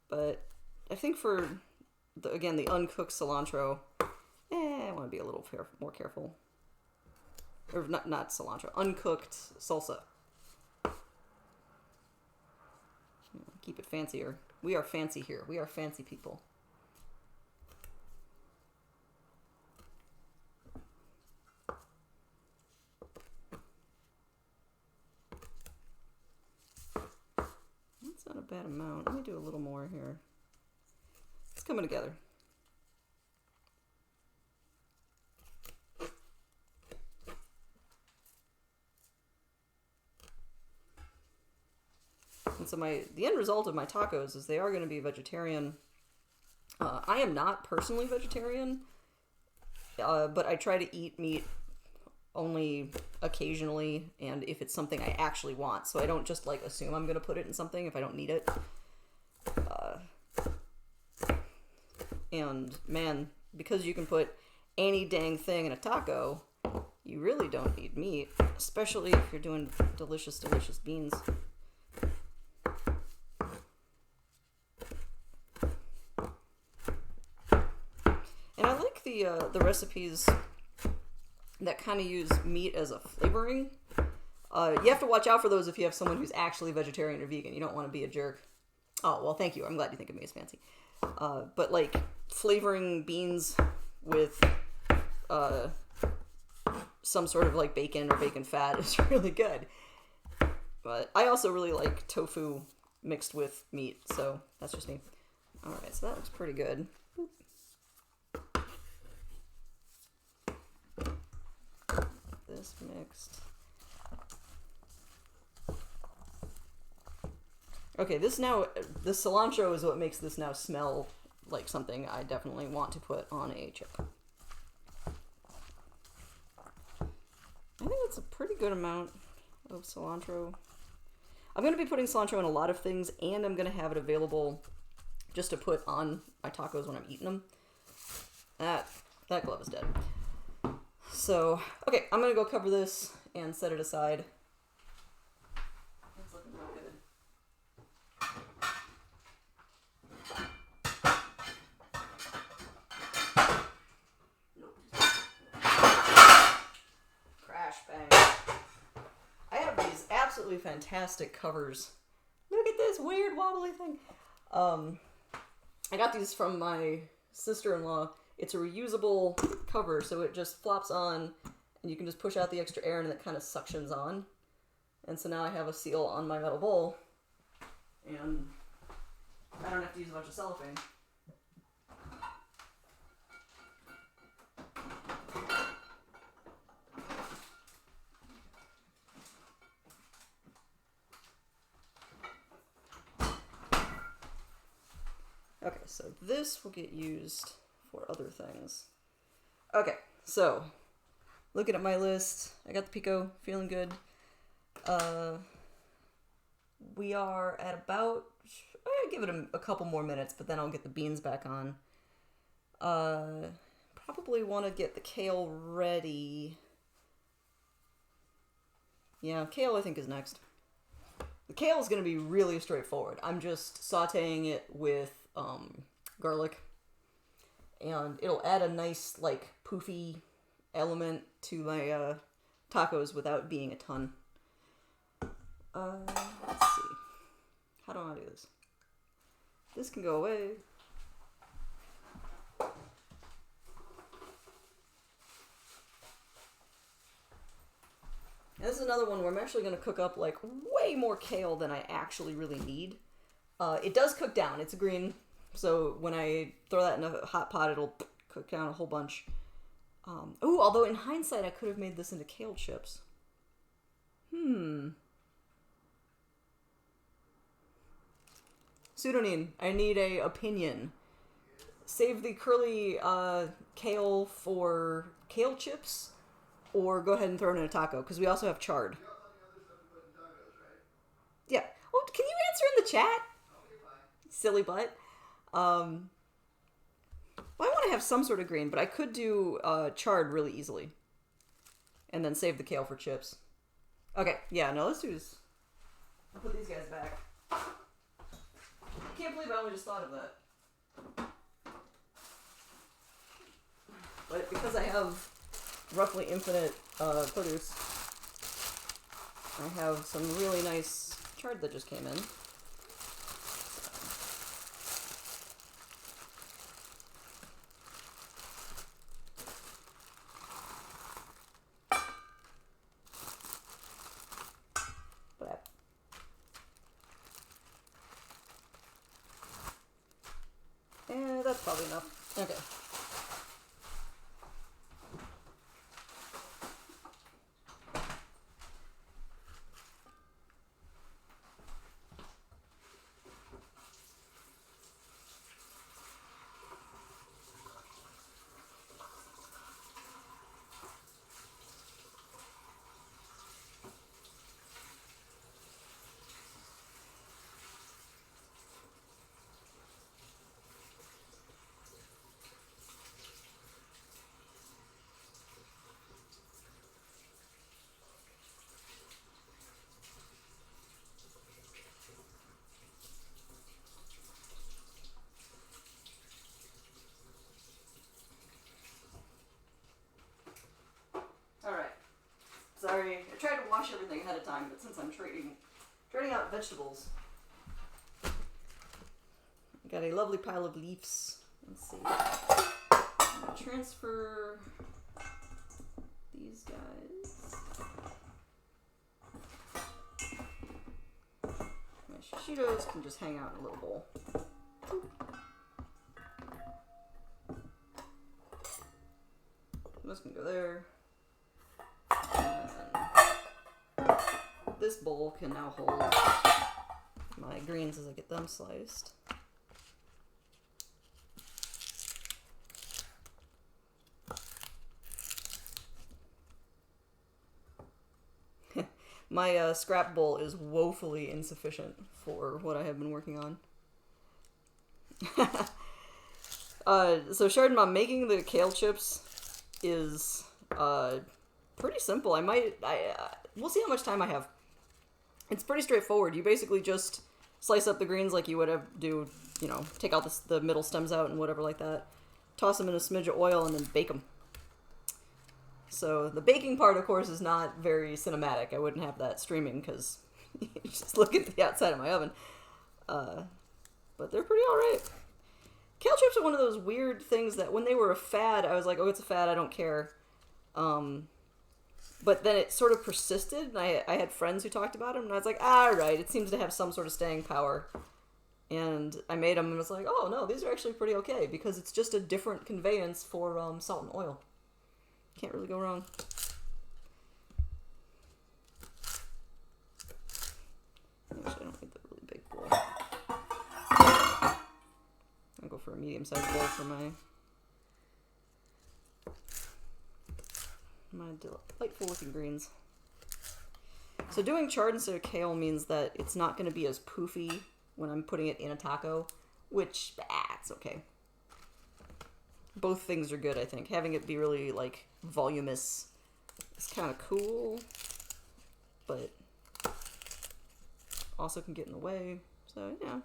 But I think for, again, the uncooked cilantro, I want to be a little more careful. Or not cilantro, uncooked salsa. Keep it fancier. We are fancy here. We are fancy people. That's not a bad amount. Let me do a little more here. It's coming together. And so the end result of my tacos is they are going to be vegetarian. I am not personally vegetarian, but I try to eat meat only occasionally, and if it's something I actually want. So I don't just like assume I'm going to put it in something if I don't need it. And man, because you can put any dang thing in a taco, you really don't need meat, especially if you're doing delicious, delicious beans. And I like the recipes that kind of use meat as a flavoring. You have to watch out for those if you have someone who's actually vegetarian or vegan. You don't want to be a jerk. Oh, well, thank you. I'm glad you think of me as fancy. But like flavoring beans with some sort of like bacon or bacon fat is really good. But I also really like tofu mixed with meat, so that's just me. Alright, so that looks pretty good. This mixed. Okay, the cilantro is what makes this now smell like something I definitely want to put on a chip. I think that's a pretty good amount of cilantro. I'm going to be putting cilantro in a lot of things, and I'm going to have it available just to put on my tacos when I'm eating them. That glove is dead. So, okay, I'm going to go cover this and set it aside. It's looking real good. Crash bang. I have these absolutely fantastic covers. Look at this weird wobbly thing. I got these from my sister-in-law. It's a reusable cover, so it just flops on, and you can just push out the extra air, and it kind of suctions on. And so now I have a seal on my metal bowl, and I don't have to use a bunch of cellophane. Okay, so this will get used for other things. Okay, so looking at my list, I got the pico, feeling good. We are at about, I'll give it a couple more minutes, but then I'll get the beans back on. Probably want to get the kale ready. Yeah, kale I think is next. The kale is going to be really straightforward. I'm just sauteing it with garlic, and it'll add a nice, like, poofy element to my tacos without being a ton. Let's see. How do I do this? This can go away. And this is another one where I'm actually going to cook up, like, way more kale than I actually really need. It does cook down. It's a green, so when I throw that in a hot pot, it'll cook down a whole bunch. Although in hindsight, I could have made this into kale chips. Pseudonym, I need a opinion. Save the curly kale for kale chips, or go ahead and throw it in a taco, because we also have chard. You got plenty of other stuff to put in tacos, right? Yeah. Oh, can you answer in the chat? Okay, fine. Silly butt. Well, I want to have some sort of green, but I could do chard really easily. And then save the kale for chips. Okay, yeah, no, let's do this. I'll put these guys back. I can't believe I only just thought of that. But because I have roughly infinite produce, I have some really nice chard that just came in. That's probably enough. Okay. Sorry, I tried to wash everything ahead of time, but since I'm trading out vegetables, I got a lovely pile of leaves. Let's see. I'm gonna transfer these guys. My shishitos can just hang out in a little bowl. This can go there. This bowl can now hold my greens as I get them sliced. My scrap bowl is woefully insufficient for what I have been working on. So Sheridan Mom, making the kale chips is pretty simple. We'll see how much time I have. It's pretty straightforward. You basically just slice up the greens like you would do, you know, take out the middle stems out and whatever like that. Toss them in a smidge of oil and then bake them. So the baking part, of course, is not very cinematic. I wouldn't have that streaming because you just look at the outside of my oven. But they're pretty alright. Kale chips are one of those weird things that when they were a fad, I was like, oh, it's a fad, I don't care. But then it sort of persisted, and I had friends who talked about them, and I was like, alright, it seems to have some sort of staying power. And I made them and was like, oh, no, these are actually pretty okay, because it's just a different conveyance for salt and oil. Can't really go wrong. Actually, I don't need the really big bowl. I'll go for a medium-sized bowl for my delightful-looking greens. So doing chard instead of kale means that it's not going to be as poofy when I'm putting it in a taco, which, it's okay. Both things are good, I think. Having it be really, like, voluminous is kind of cool, but also can get in the way. So, yeah,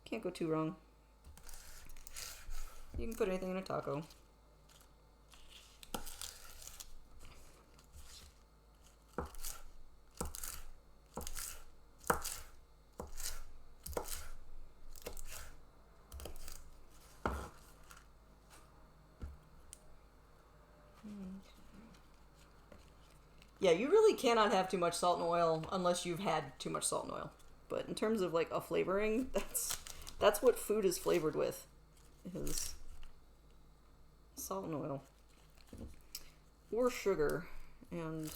can't go too wrong. You can put anything in a taco. Yeah, you really cannot have too much salt and oil unless you've had too much salt and oil. But in terms of like a flavoring, that's what food is flavored with, is salt and oil or sugar, and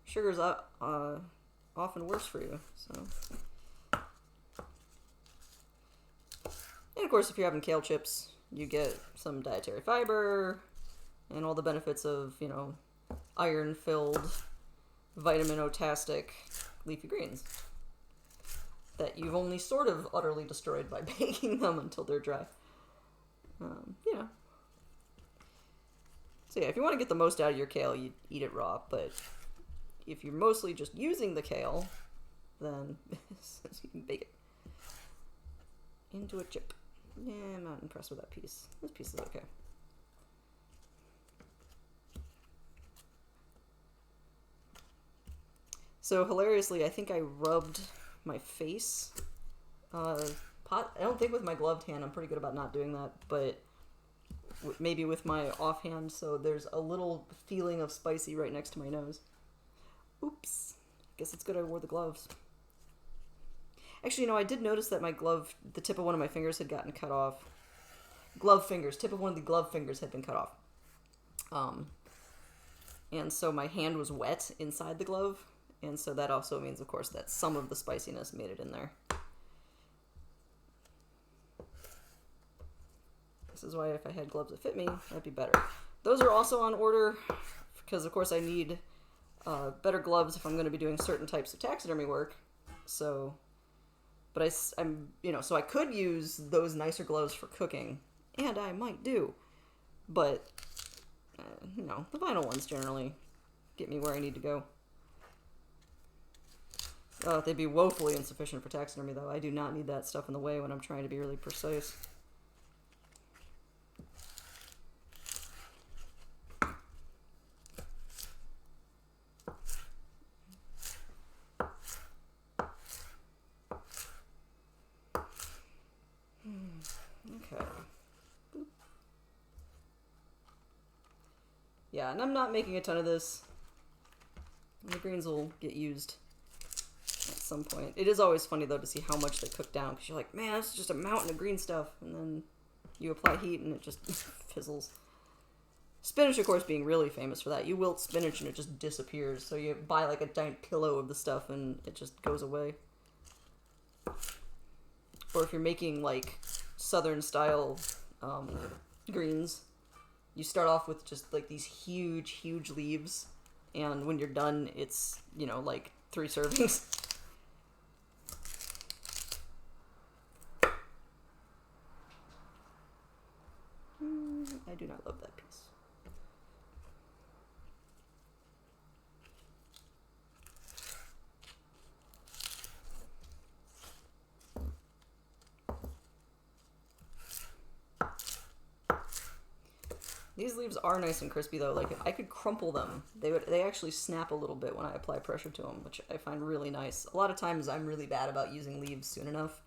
sugar's often worse for you. So, and of course, if you're having kale chips, you get some dietary fiber and all the benefits of, you know, iron-filled, vitamin-o-tastic leafy greens that you've only sort of utterly destroyed by baking them until they're dry. Yeah. So yeah, if you want to get the most out of your kale, you eat it raw, but if you're mostly just using the kale, then you can bake it into a chip. Yeah, I'm not impressed with that piece. This piece is okay. So hilariously, I think I rubbed my face. I don't think with my gloved hand. I'm pretty good about not doing that, but maybe with my offhand. So there's a little feeling of spicy right next to my nose. Oops. Guess it's good I wore the gloves. Actually, I did notice that my glove, the tip of one of my fingers had gotten cut off. Glove fingers. Tip of one of the glove fingers had been cut off. And so my hand was wet inside the glove. And so that also means, of course, that some of the spiciness made it in there. This is why if I had gloves that fit me, that'd be better. Those are also on order because, of course, I need better gloves if I'm going to be doing certain types of taxidermy work. So, but so I could use those nicer gloves for cooking, and I might do. But, the vinyl ones generally get me where I need to go. They'd be woefully insufficient for taxidermy, though. I do not need that stuff in the way when I'm trying to be really precise. Okay. Yeah, and I'm not making a ton of this. The greens will get used at some point. It is always funny, though, to see how much they cook down, because you're like, man, it's just a mountain of green stuff, and then you apply heat and it just fizzles. Spinach, of course, being really famous for that. You wilt spinach and it just disappears, so you buy like a giant pillow of the stuff and it just goes away. Or if you're making like southern style greens, you start off with just like these huge leaves, and when you're done, it's, you know, like 3 servings. I do not love that piece. These leaves are nice and crispy though. Like, I could crumple them. They actually snap a little bit when I apply pressure to them, which I find really nice. A lot of times I'm really bad about using leaves soon enough.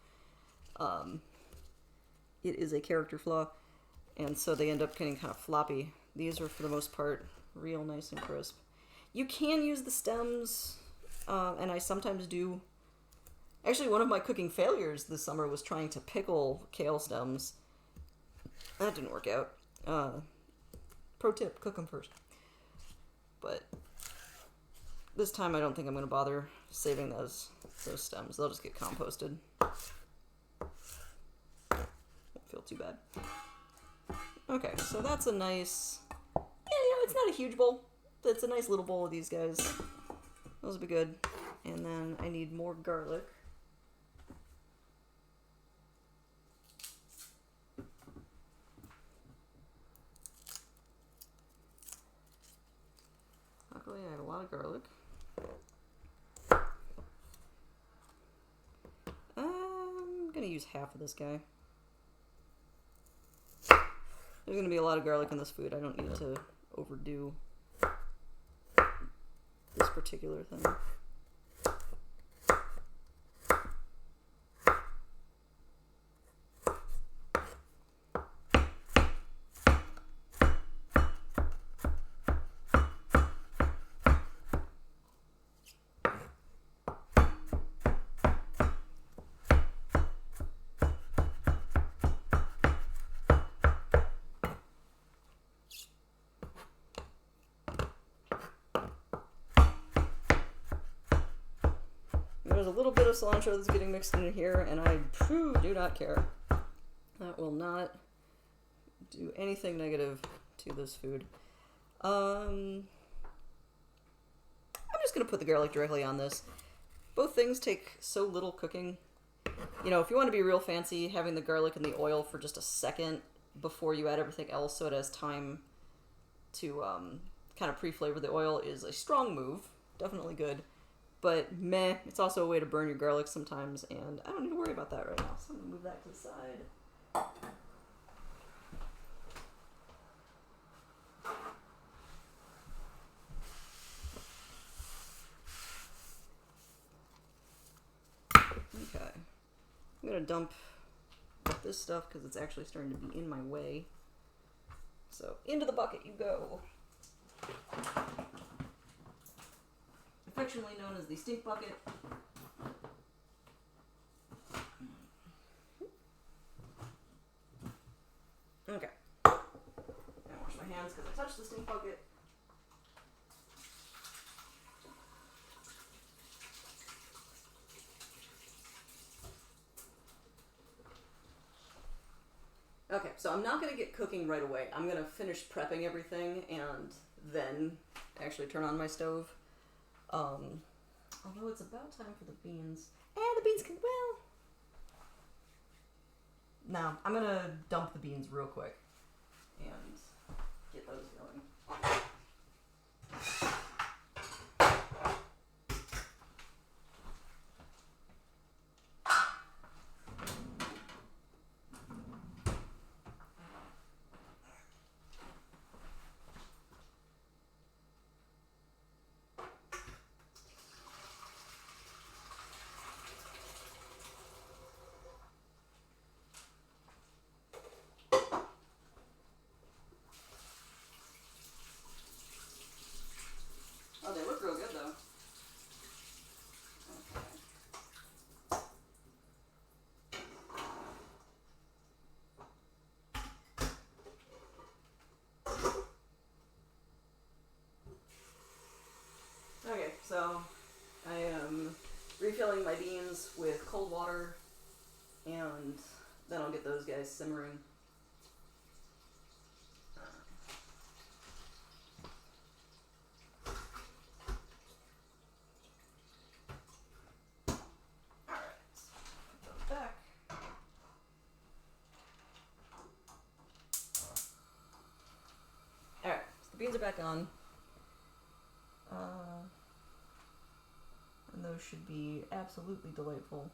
It is a character flaw, and so they end up getting kind of floppy. These are, for the most part, real nice and crisp. You can use the stems, and I sometimes do. Actually, one of my cooking failures this summer was trying to pickle kale stems. That didn't work out. Pro tip, cook them first. But this time I don't think I'm going to bother saving those stems. They'll just get composted. Won't feel too bad. Okay, so that's a nice... Yeah, it's not a huge bowl. It's a nice little bowl of these guys. Those will be good. And then I need more garlic. Luckily, I have a lot of garlic. I'm gonna use half of this guy. There's gonna be a lot of garlic in this food. I don't need to overdo this particular thing. There's a little bit of cilantro that's getting mixed in here, and I do not care. That will not do anything negative to this food. I'm just going to put the garlic directly on this. Both things take so little cooking. You know, if you want to be real fancy, having the garlic in the oil for just a second before you add everything else so it has time to kind of pre-flavor the oil is a strong move. Definitely good. But meh, it's also a way to burn your garlic sometimes, and I don't need to worry about that right now. So I'm going to move that to the side. Okay. I'm going to dump this stuff because it's actually starting to be in my way. So into the bucket you go. Affectionately known as the stink bucket. Okay. Now wash my hands because I touched the stink bucket. Okay, so I'm not going to get cooking right away. I'm going to finish prepping everything and then actually turn on my stove. Although it's about time for the beans. And the beans can, well... No, I'm going to dump the beans real quick and get those going. Oh, they look real good, though. Okay, so I am refilling my beans with cold water, and then I'll get those guys simmering. Back. Alright, so the beans are back on. And those should be absolutely delightful.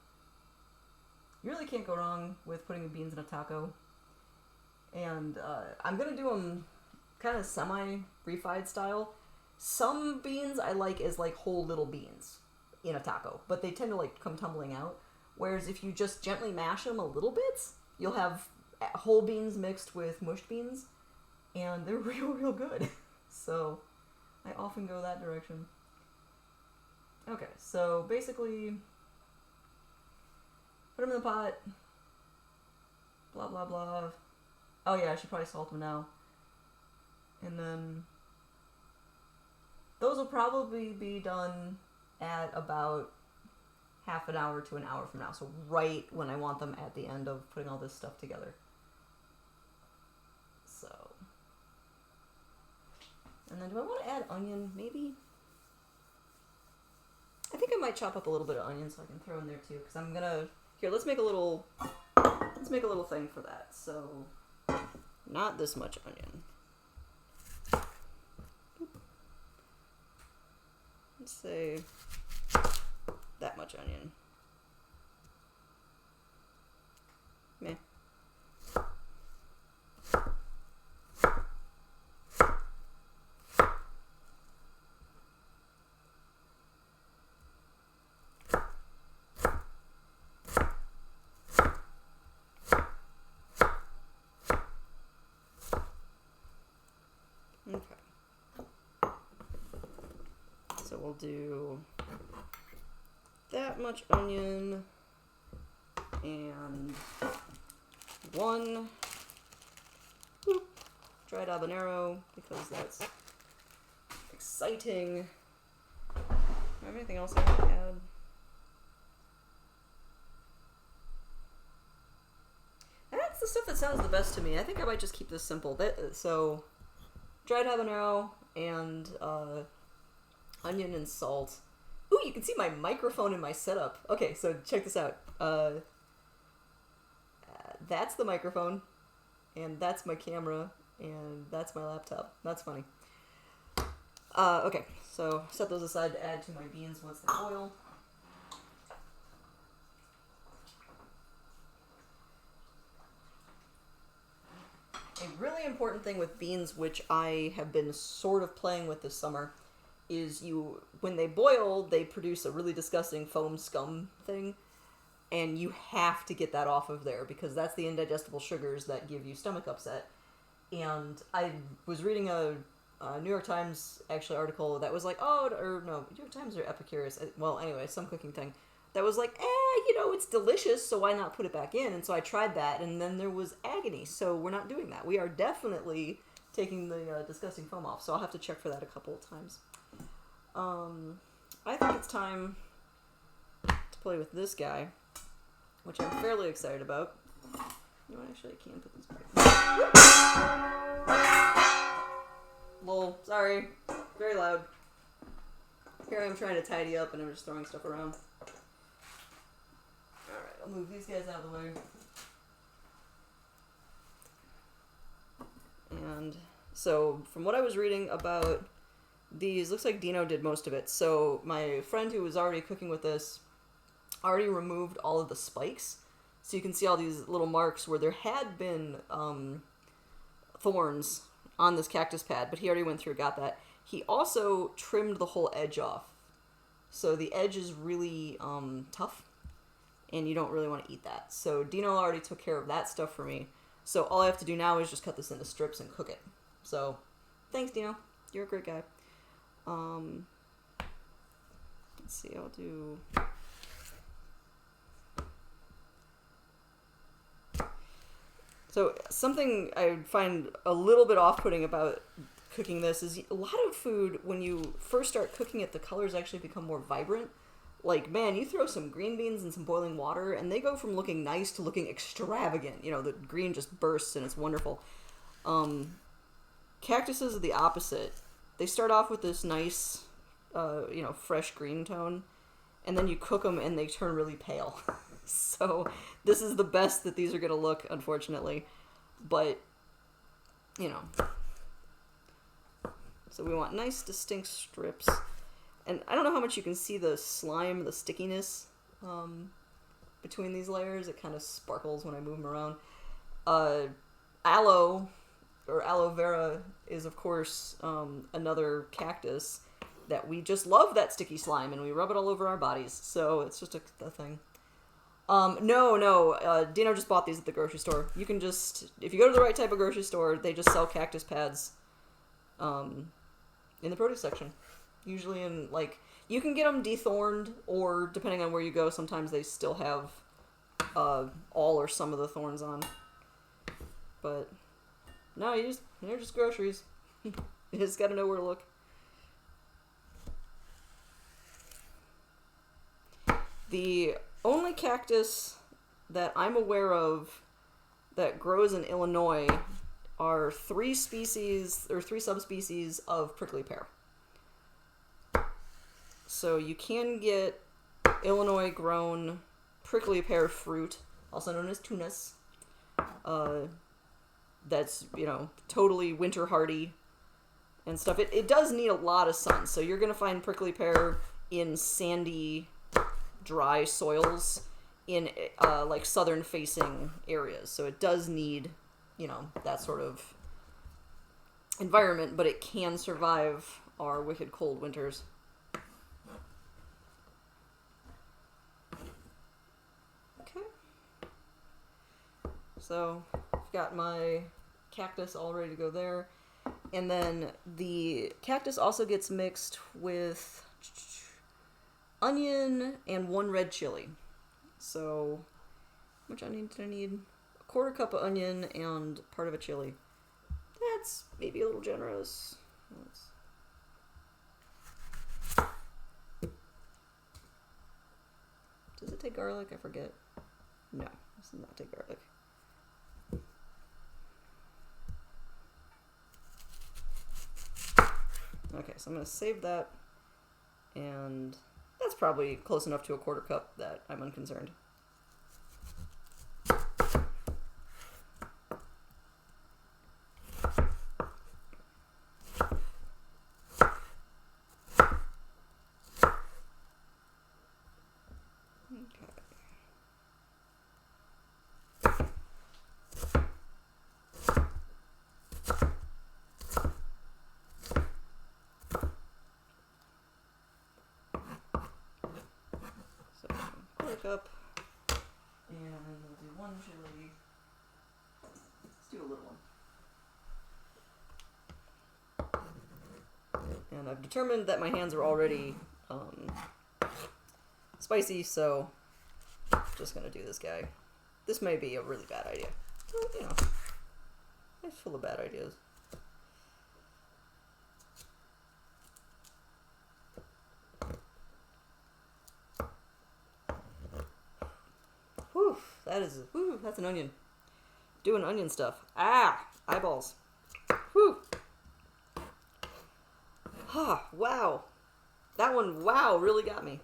You really can't go wrong with putting the beans in a taco. And I'm going to do them kind of semi-refried style. Some beans I like as like whole little beans in a taco, but they tend to like come tumbling out. Whereas if you just gently mash them a little bit, you'll have whole beans mixed with mushed beans, and they're real good. So I often go that direction. Okay, so basically, put them in the pot, blah blah blah. Oh yeah, I should probably salt them now. And then those will probably be done at about half an hour to an hour from now. So right when I want them at the end of putting all this stuff together. So. And then do I want to add onion? Maybe? I think I might chop up a little bit of onion so I can throw in there too. Because I'm going to... Here, let's make a little thing for that. So, not this much onion. Let's say that much onion. Meh. Okay. So we'll do that much onion and one dried habanero because that's exciting. Do I have anything else I want to add? That's the stuff that sounds the best to me. I think I might just keep this simple. So, dried habanero and onion and salt. Ooh, you can see my microphone in my setup. Okay, so check this out. That's the microphone, and that's my camera, and that's my laptop. That's funny. Okay, so set those aside to add to my beans once they boil. A really important thing with beans, which I have been sort of playing with this summer, is when they boil, they produce a really disgusting foam scum thing, and you have to get that off of there because that's the indigestible sugars that give you stomach upset. And I was reading a New York Times actually article that was like, New York Times or Epicurus, well, anyway, some cooking thing that was like, it's delicious, so why not put it back in? And so I tried that, and then there was agony, so we're not doing that. We are definitely taking the disgusting foam off, so I'll have to check for that a couple of times. I think it's time to play with this guy, which I'm fairly excited about. You know what, actually I can put this back. Lol, sorry. Very loud. Here I am trying to tidy up and I'm just throwing stuff around. Alright, I'll move these guys out of the way. And so, from what I was reading about these, looks like Dino did most of it. So, my friend who was already cooking with this already removed all of the spikes. So you can see all these little marks where there had been thorns on this cactus pad, but he already went through and got that. He also trimmed the whole edge off. So the edge is really tough, and you don't really want to eat that. So Dino already took care of that stuff for me. So all I have to do now is just cut this into strips and cook it. So thanks, Dino. You're a great guy. Let's see, I'll do... So something I find a little bit off-putting about cooking this is a lot of food, when you first start cooking it, the colors actually become more vibrant. Like, man, you throw some green beans in some boiling water, and they go from looking nice to looking extravagant. You know, the green just bursts, and it's wonderful. Cactuses are the opposite. They start off with this nice, fresh green tone, and then you cook them, and they turn really pale. So, this is the best that these are going to look, unfortunately. But, you know. So we want nice, distinct strips. And I don't know how much you can see the slime, the stickiness between these layers. It kind of sparkles when I move them around. Aloe, or aloe vera, is of course another cactus that we just love that sticky slime, and we rub it all over our bodies. So it's just a thing. No. Dino just bought these at the grocery store. You can just, if you go to the right type of grocery store, they just sell cactus pads in the produce section. Usually in, like, you can get them dethorned, or depending on where you go, sometimes they still have all or some of the thorns on. But no, they're just groceries. You just gotta know where to look. The only cactus that I'm aware of that grows in Illinois are 3 subspecies of prickly pear. So you can get Illinois grown prickly pear fruit, also known as tunas. That's, totally winter hardy and stuff. It does need a lot of sun, so you're going to find prickly pear in sandy, dry soils in like southern facing areas. So it does need, that sort of environment, but it can survive our wicked cold winters. Okay. So I've got my cactus all ready to go there. And then the cactus also gets mixed with onion and 1 red chili. So, how much onion did I need? 1/4 cup of onion and part of a chili. That's maybe a little generous. Does it take garlic? I forget. No, this does not take garlic. Okay, so I'm going to save that, and that's probably close enough to a 1/4 cup that I'm unconcerned. Up, and we'll do 1 chili. Let's do a little one. And I've determined that my hands are already spicy, so I'm just gonna do this guy. This may be a really bad idea. But, life's full of bad ideas. That's an onion. Doing onion stuff. Eyeballs. Whew. Wow. That one, really got me.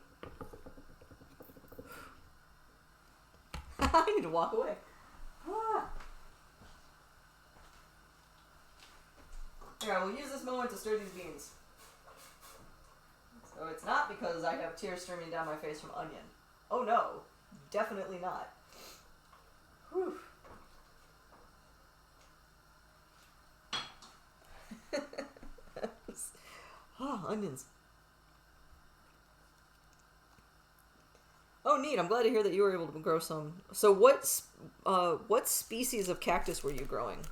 I need to walk away. Here, I will use this moment to stir these beans. So it's not because I have tears streaming down my face from onion. Oh no, definitely not. Whew. Onions. Oh, neat. I'm glad to hear that you were able to grow some. So what species of cactus were you growing?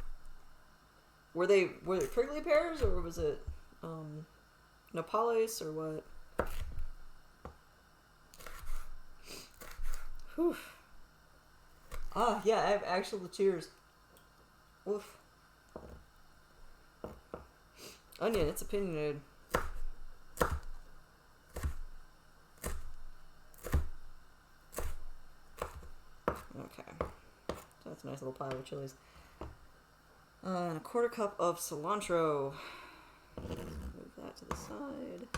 Were they prickly pears, or was it nopales, or what? Whew. Yeah, I have actual cheers. Oof. Onion, it's opinionated. Okay. So that's a nice little pile of chilies. And a quarter cup of cilantro. Move that to the side.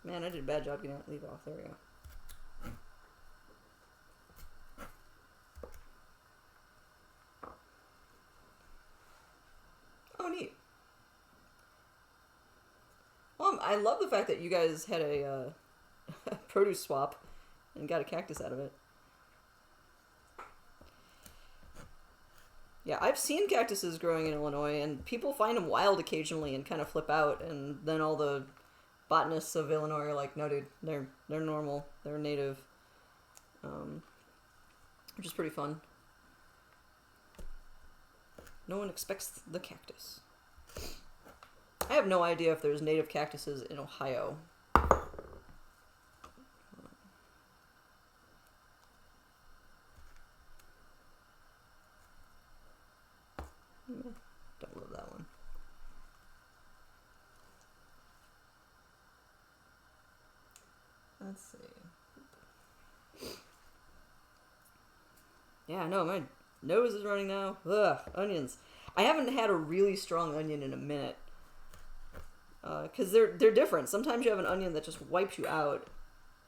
Man, I did a bad job getting that leaf off. There we go. Oh, neat. I love the fact that you guys had a produce swap and got a cactus out of it. Yeah, I've seen cactuses growing in Illinois, and people find them wild occasionally and kind of flip out, and then all the botanists of Illinois are like, no, dude, they're normal, they're native, which is pretty fun. No one expects the cactus. I have no idea if there's native cactuses in Ohio. Don't love that one. Let's see. Yeah, no, my nose is running now. Ugh, onions. I haven't had a really strong onion in a minute. Because they're different. Sometimes you have an onion that just wipes you out,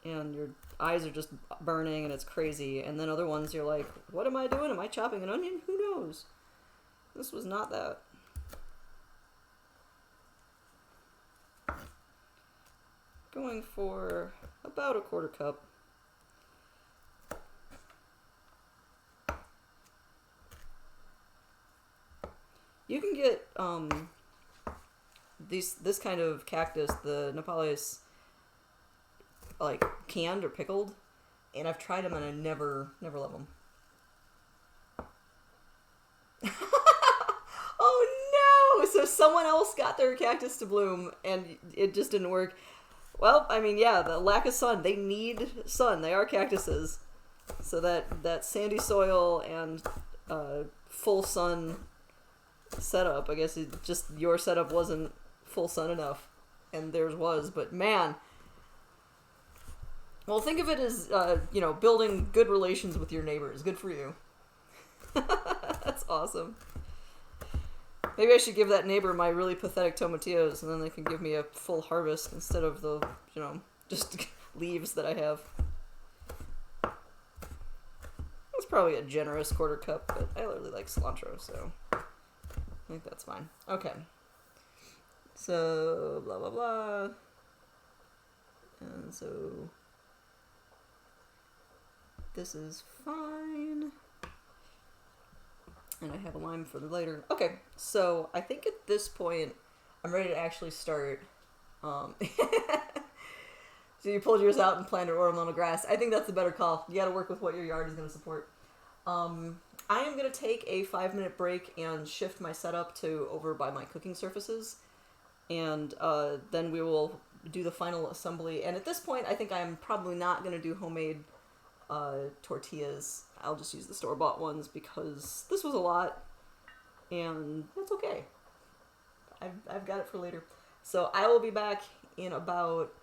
and your eyes are just burning, and it's crazy. And then other ones, you're like, what am I doing? Am I chopping an onion? Who knows? This was not that. Going for about a quarter cup. You can get this kind of cactus, the Nepalese, like canned or pickled, and I've tried them and I never love them. Oh no! So someone else got their cactus to bloom and it just didn't work. Well, I mean, yeah, the lack of sun. They need sun. They are cactuses. So that sandy soil and full sun setup, I guess it just your setup wasn't full sun enough, and theirs was. But man, well, think of it as building good relations with your neighbors. Good for you. That's awesome. Maybe I should give that neighbor my really pathetic tomatillos, and then they can give me a full harvest instead of the just leaves that I have. That's probably a generous quarter cup, but I really like cilantro, so I think that's fine. Okay. So, blah, blah, blah. And so, this is fine. And I have a lime for later. Okay, so I think at this point, I'm ready to actually start. So you pulled yours out and planted ornamental grass. I think that's the better call. You gotta work with what your yard is gonna support. I am gonna take a 5-minute break and shift my setup to over by my cooking surfaces. And then we will do the final assembly. And at this point, I think I'm probably not gonna do homemade tortillas. I'll just use the store-bought ones because this was a lot, and that's okay. I've got it for later. So I will be back in about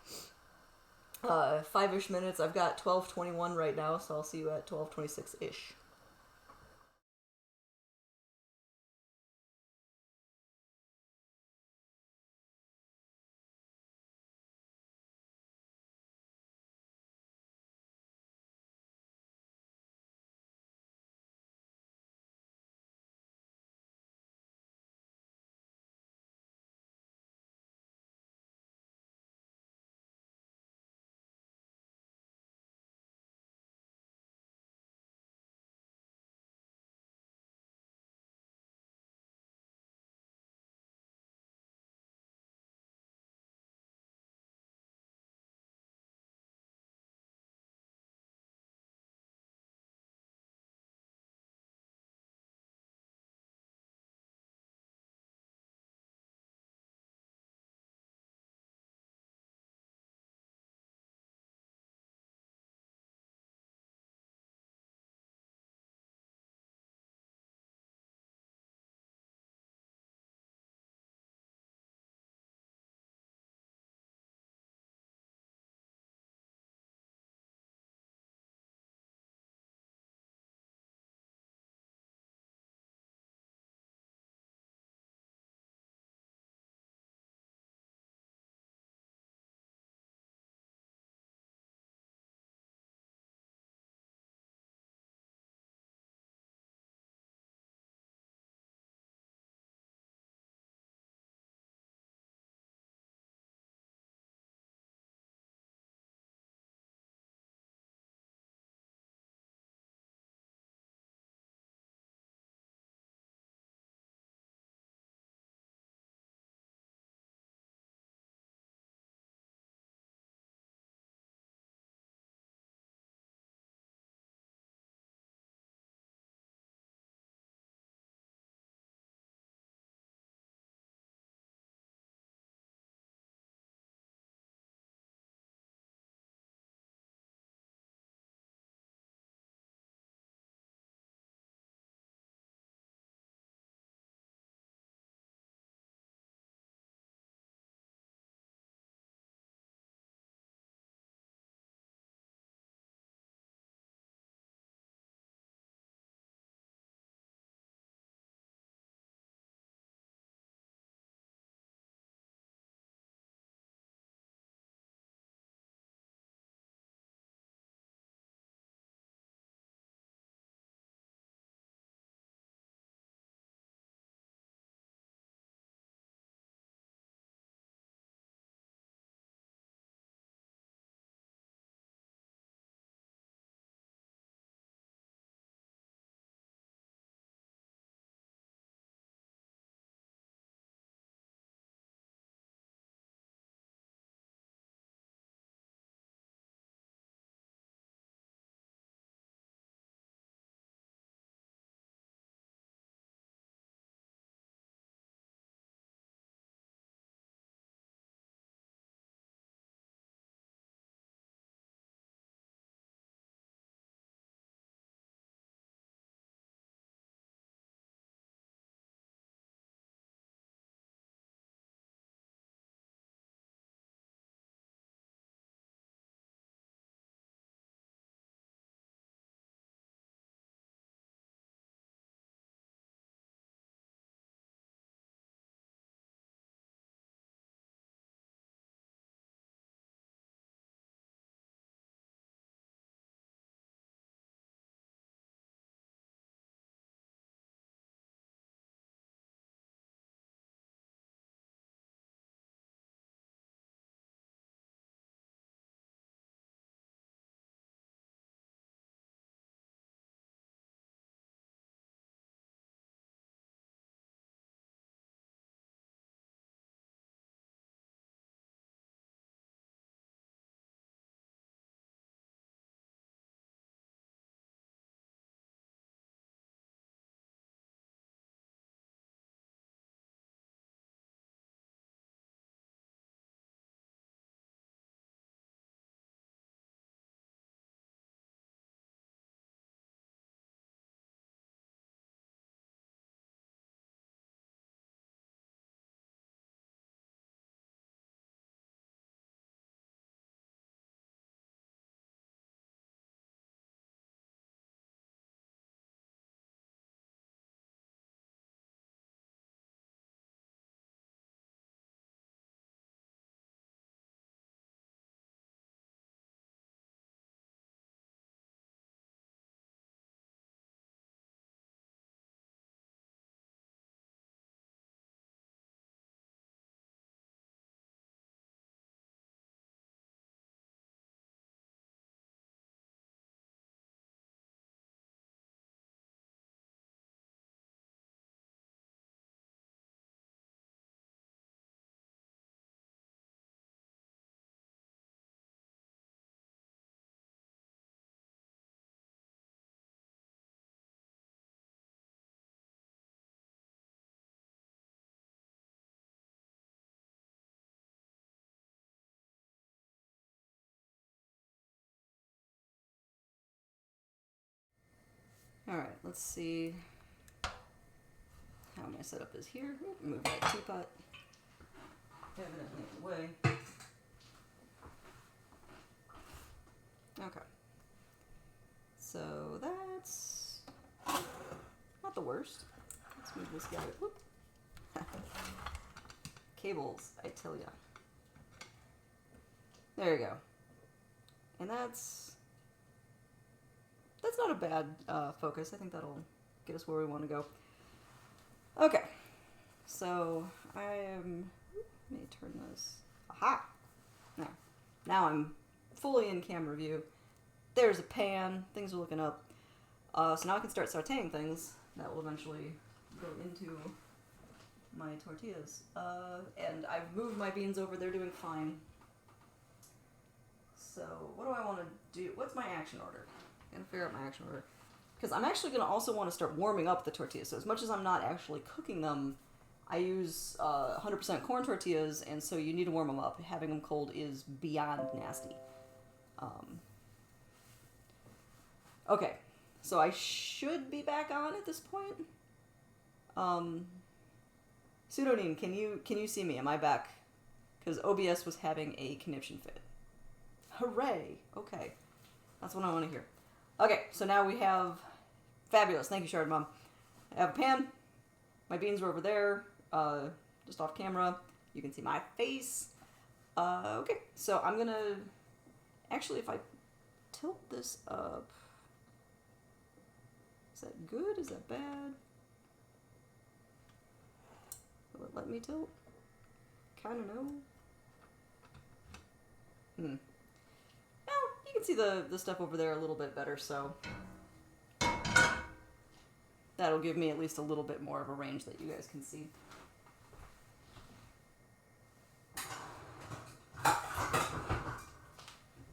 5-ish minutes. I've got 12:21 right now, so I'll see you at 12:26-ish. Alright, let's see how my setup is here. Move that teapot. Evidently in the way. Okay. So that's not the worst. Let's move this guy. Whoop. Cables, I tell ya. There you go. And that's not a bad focus. I think that'll get us where we want to go. Okay. So let me turn this. Aha! Now I'm fully in camera view. There's a pan. Things are looking up. So now I can start sauteing things that will eventually go into my tortillas. And I've moved my beans over. They're doing fine. So what do I want to do? What's my action order? I'm gonna figure out my action order. Because I'm actually gonna also want to start warming up the tortillas. So as much as I'm not actually cooking them, I use 100% corn tortillas, and so you need to warm them up. Having them cold is beyond nasty. Okay, so I should be back on at this point. Pseudonym, can you see me? Am I back? Because OBS was having a conniption fit. Hooray! Okay, that's what I want to hear. Okay, so now we have fabulous. Thank you, Shard Mom. I have a pan. My beans are over there, just off camera. You can see my face. Okay, so I'm gonna actually, if I tilt this up, is that good? Is that bad? Will it let me tilt? Kind of no. Well, you can see the stuff over there a little bit better, so that'll give me at least a little bit more of a range that you guys can see.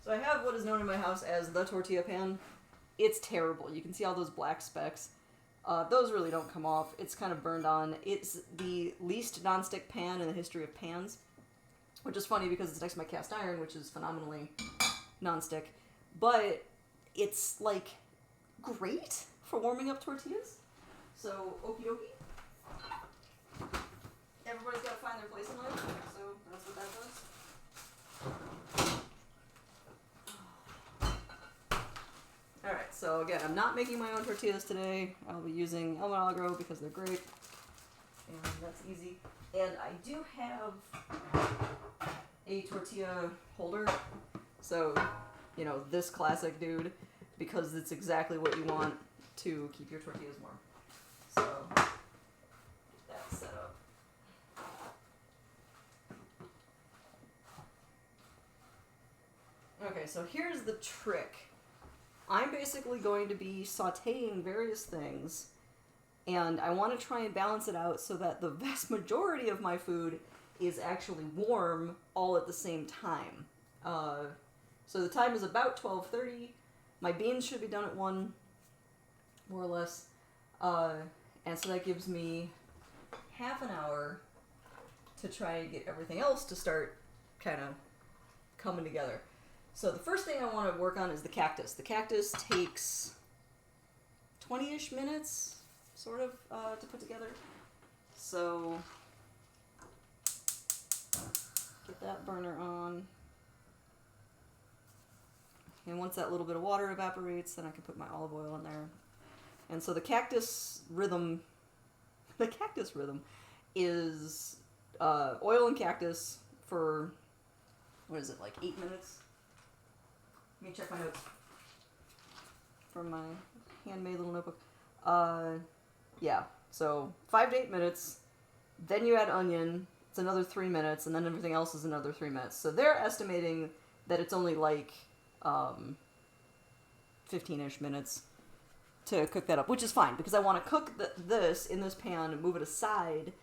So I have what is known in my house as the tortilla pan. It's terrible. You can see all those black specks. Those really don't come off. It's kind of burned on. It's the least nonstick pan in the history of pans, which is funny because it's next to my cast iron, which is phenomenally nonstick. But it's, like, great for warming up tortillas. So, okie dokie. Everybody's got to find their place in life, so that's what that does. Alright, so again, I'm not making my own tortillas today. I'll be using El Milagro because they're great. And that's easy. And I do have a tortilla holder. So, you know, this classic dude, because it's exactly what you want to keep your tortillas warm. So, that's set up. Okay, so here's the trick. I'm basically going to be sauteing various things, and I want to try and balance it out so that the vast majority of my food is actually warm all at the same time. So the time is about 12:30. My beans should be done at 1, more or less. And so that gives me half an hour to try and get everything else to start kind of coming together. So the first thing I want to work on is the cactus. The cactus takes 20-ish minutes, sort of, to put together. So get that burner on. And once that little bit of water evaporates, then I can put my olive oil in there. And so the cactus rhythm is oil and cactus for, what is it, like 8 minutes? Let me check my notes from my handmade little notebook. Yeah, so 5 to 8 minutes, then you add onion, it's another 3 minutes, and then everything else is another 3 minutes. So they're estimating that it's only like 15-ish minutes to cook that up, which is fine, because I want to cook this in this pan, move it aside,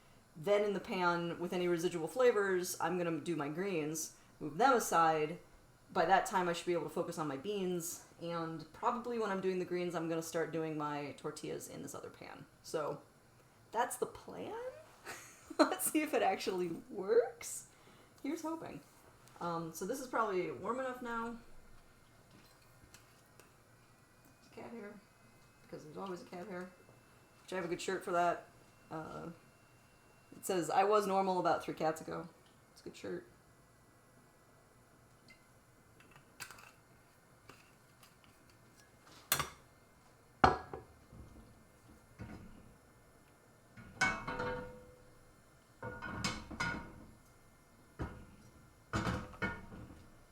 then in the pan with any residual flavors, I'm going to do my greens, move them aside. By that time, I should be able to focus on my beans, and probably when I'm doing the greens, I'm going to start doing my tortillas in this other pan. So, that's the plan. Let's see if it actually works. Here's hoping. So this is probably warm enough now. There's a cat here. because there's always a cat hair. Which I have a good shirt for that. It says, I was normal about 3 cats ago. It's a good shirt.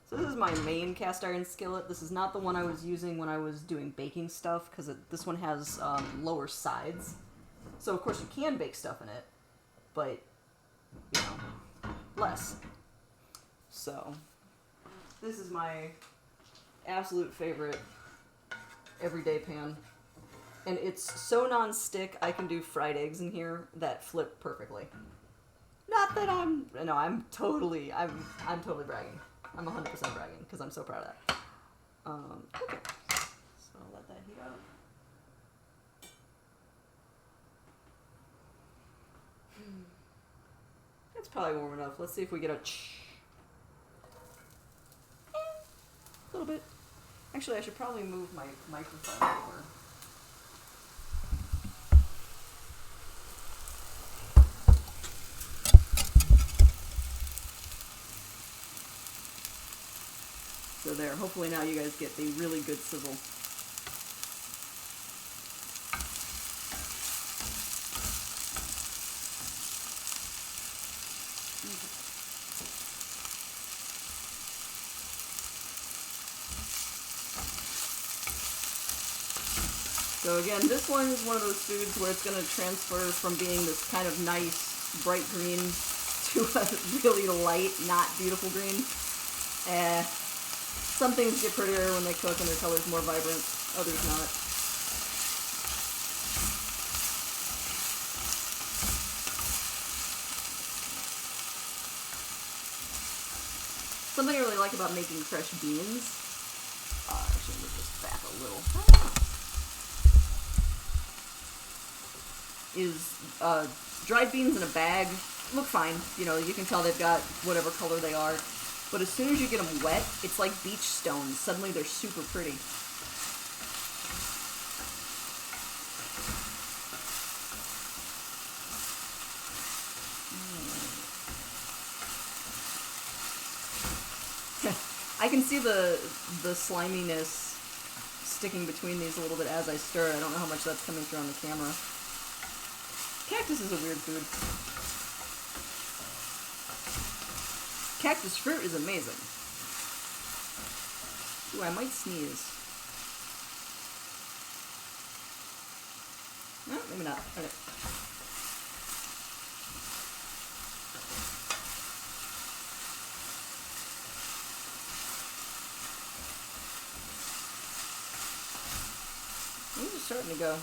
So this is my main cast iron skillet. This is not the one I was using when I was doing baking stuff, because this one has lower sides. So of course you can bake stuff in it, but, you know, less. So, this is my absolute favorite everyday pan. And it's so non-stick, I can do fried eggs in here that flip perfectly. Not that I'm totally bragging. I'm 100% bragging, because I'm so proud of that. Okay. So I'll let that heat up. It's probably warm enough. Let's see if we get a little bit. Actually, I should probably move my microphone over. So there, hopefully now you guys get the really good sizzle. So again, this one is one of those foods where it's going to transfer from being this kind of nice, bright green to a really light, not beautiful green. Some things get prettier when they cook and their color's more vibrant, others not. Something I really like about making fresh beans, actually move this back a little, is dried beans in a bag look fine. You know, you can tell they've got whatever color they are. But as soon as you get them wet, it's like beach stones. Suddenly they're super pretty. I can see the sliminess sticking between these a little bit as I stir it. I don't know how much that's coming through on the camera. Cactus is a weird food. Cactus fruit is amazing. Ooh, I might sneeze. No, maybe not. Okay. These are starting to go.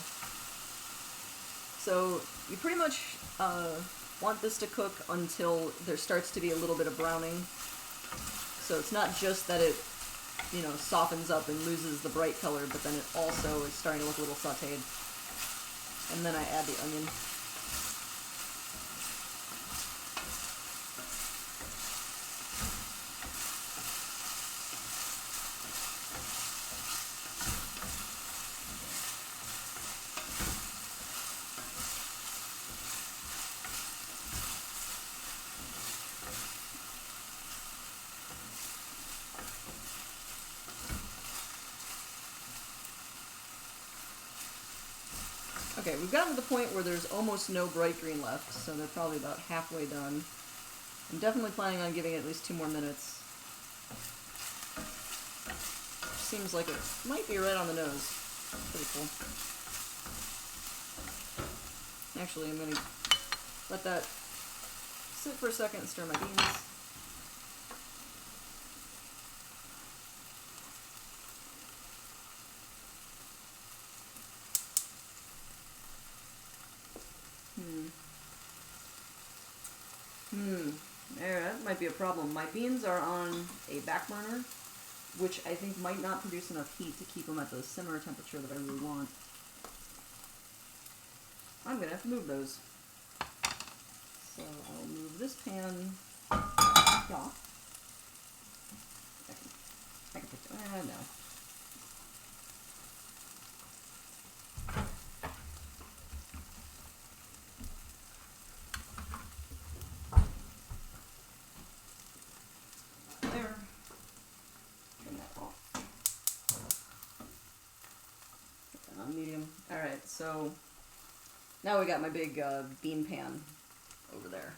So, you pretty much want this to cook until there starts to be a little bit of browning. So it's not just that it, you know, softens up and loses the bright color, but then it also is starting to look a little sauteed. And then I add the onion. Okay, we've gotten to the point where there's almost no bright green left, so they're probably about halfway done. I'm definitely planning on giving it at least 2 more minutes. Seems like it might be right on the nose. Pretty cool. Actually, I'm going to let that sit for a second and stir my beans. There, that might be a problem. My beans are on a back burner, which I think might not produce enough heat to keep them at the simmer temperature that I really want. I'm going to have to move those. So I'll move this pan off. I can pick it. No. so now we got my big bean pan over there.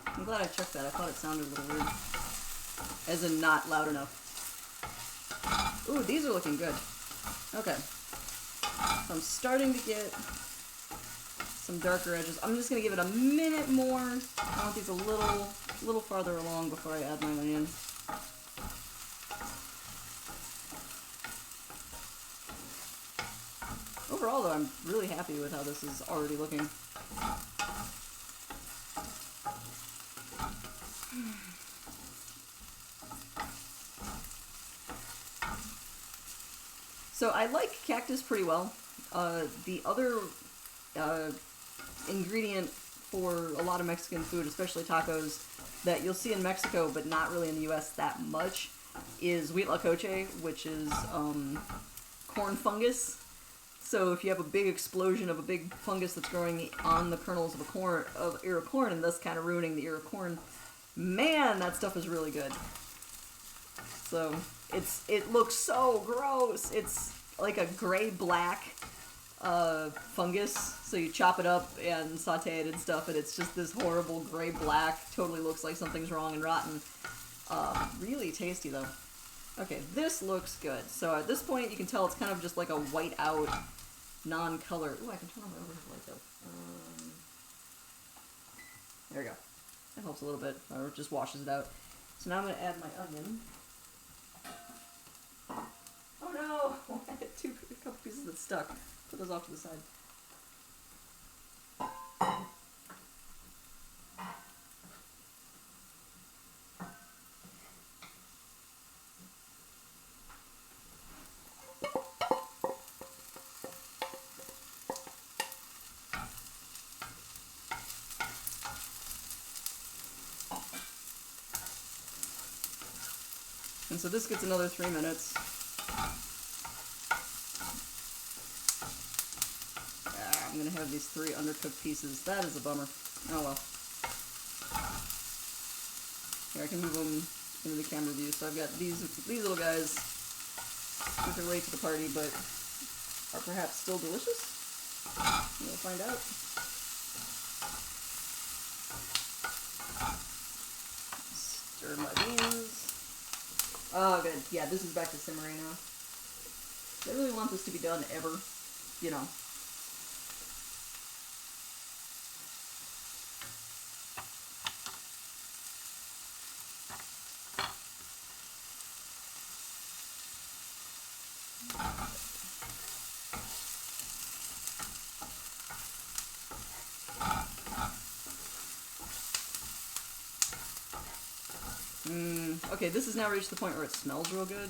I'm glad I checked that. I thought it sounded a little weird. As in not loud enough. Ooh, these are looking good. Okay. So I'm starting to get some darker edges. I'm just going to give it a minute more. I want these a little farther along before I add my onion. Overall, though, I'm really happy with how this is already looking. So I like cactus pretty well. The other ingredient for a lot of Mexican food, especially tacos, that you'll see in Mexico but not really in the US that much, is huitlacoche, which is corn fungus. So if you have a big explosion of a big fungus that's growing on the kernels of ear of corn, and thus kind of ruining the ear of corn, man, that stuff is really good. So it looks so gross. It's like a gray-black fungus. So you chop it up and saute it and stuff, and it's just this horrible gray-black. Totally looks like something's wrong and rotten. Really tasty, though. Okay, this looks good. So at this point, you can tell it's kind of just like a white-out, non-color. Ooh, I can turn on my overhead light, though. There we go. That helps a little bit, or it just washes it out. So now I'm going to add my onion. Oh no! I had a couple pieces that stuck. Put those off to the side. And so this gets another 3 minutes. I'm gonna have these 3 undercooked pieces. That is a bummer. Oh well. Here, I can move them into the camera view. So I've got these little guys, which are late to the party, but are perhaps still delicious. We'll find out. Stir my beans. Oh, good. Yeah, this is back to simmering now. I really want this to be done ever, you know. Okay, this has now reached the point where it smells real good.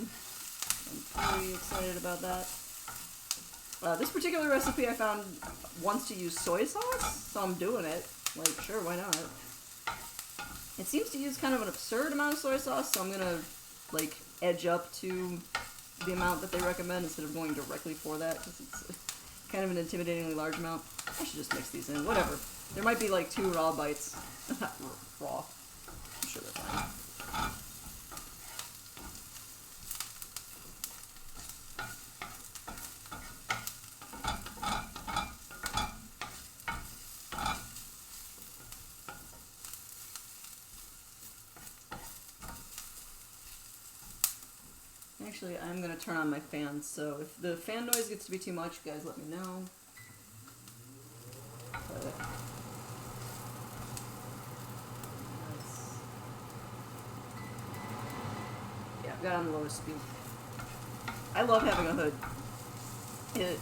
I'm pretty excited about that. This particular recipe I found wants to use soy sauce, so I'm doing it. Like, sure, why not? It seems to use kind of an absurd amount of soy sauce, so I'm gonna, like, edge up to the amount that they recommend instead of going directly for that, because it's kind of an intimidatingly large amount. I should just mix these in, whatever. There might be, like, 2 raw bites. Raw. I'm sure they're fine. Actually, I'm going to turn on my fan, so if the fan noise gets to be too much, guys, let me know. But yeah, I've got it on the lowest speed. I love having a hood. It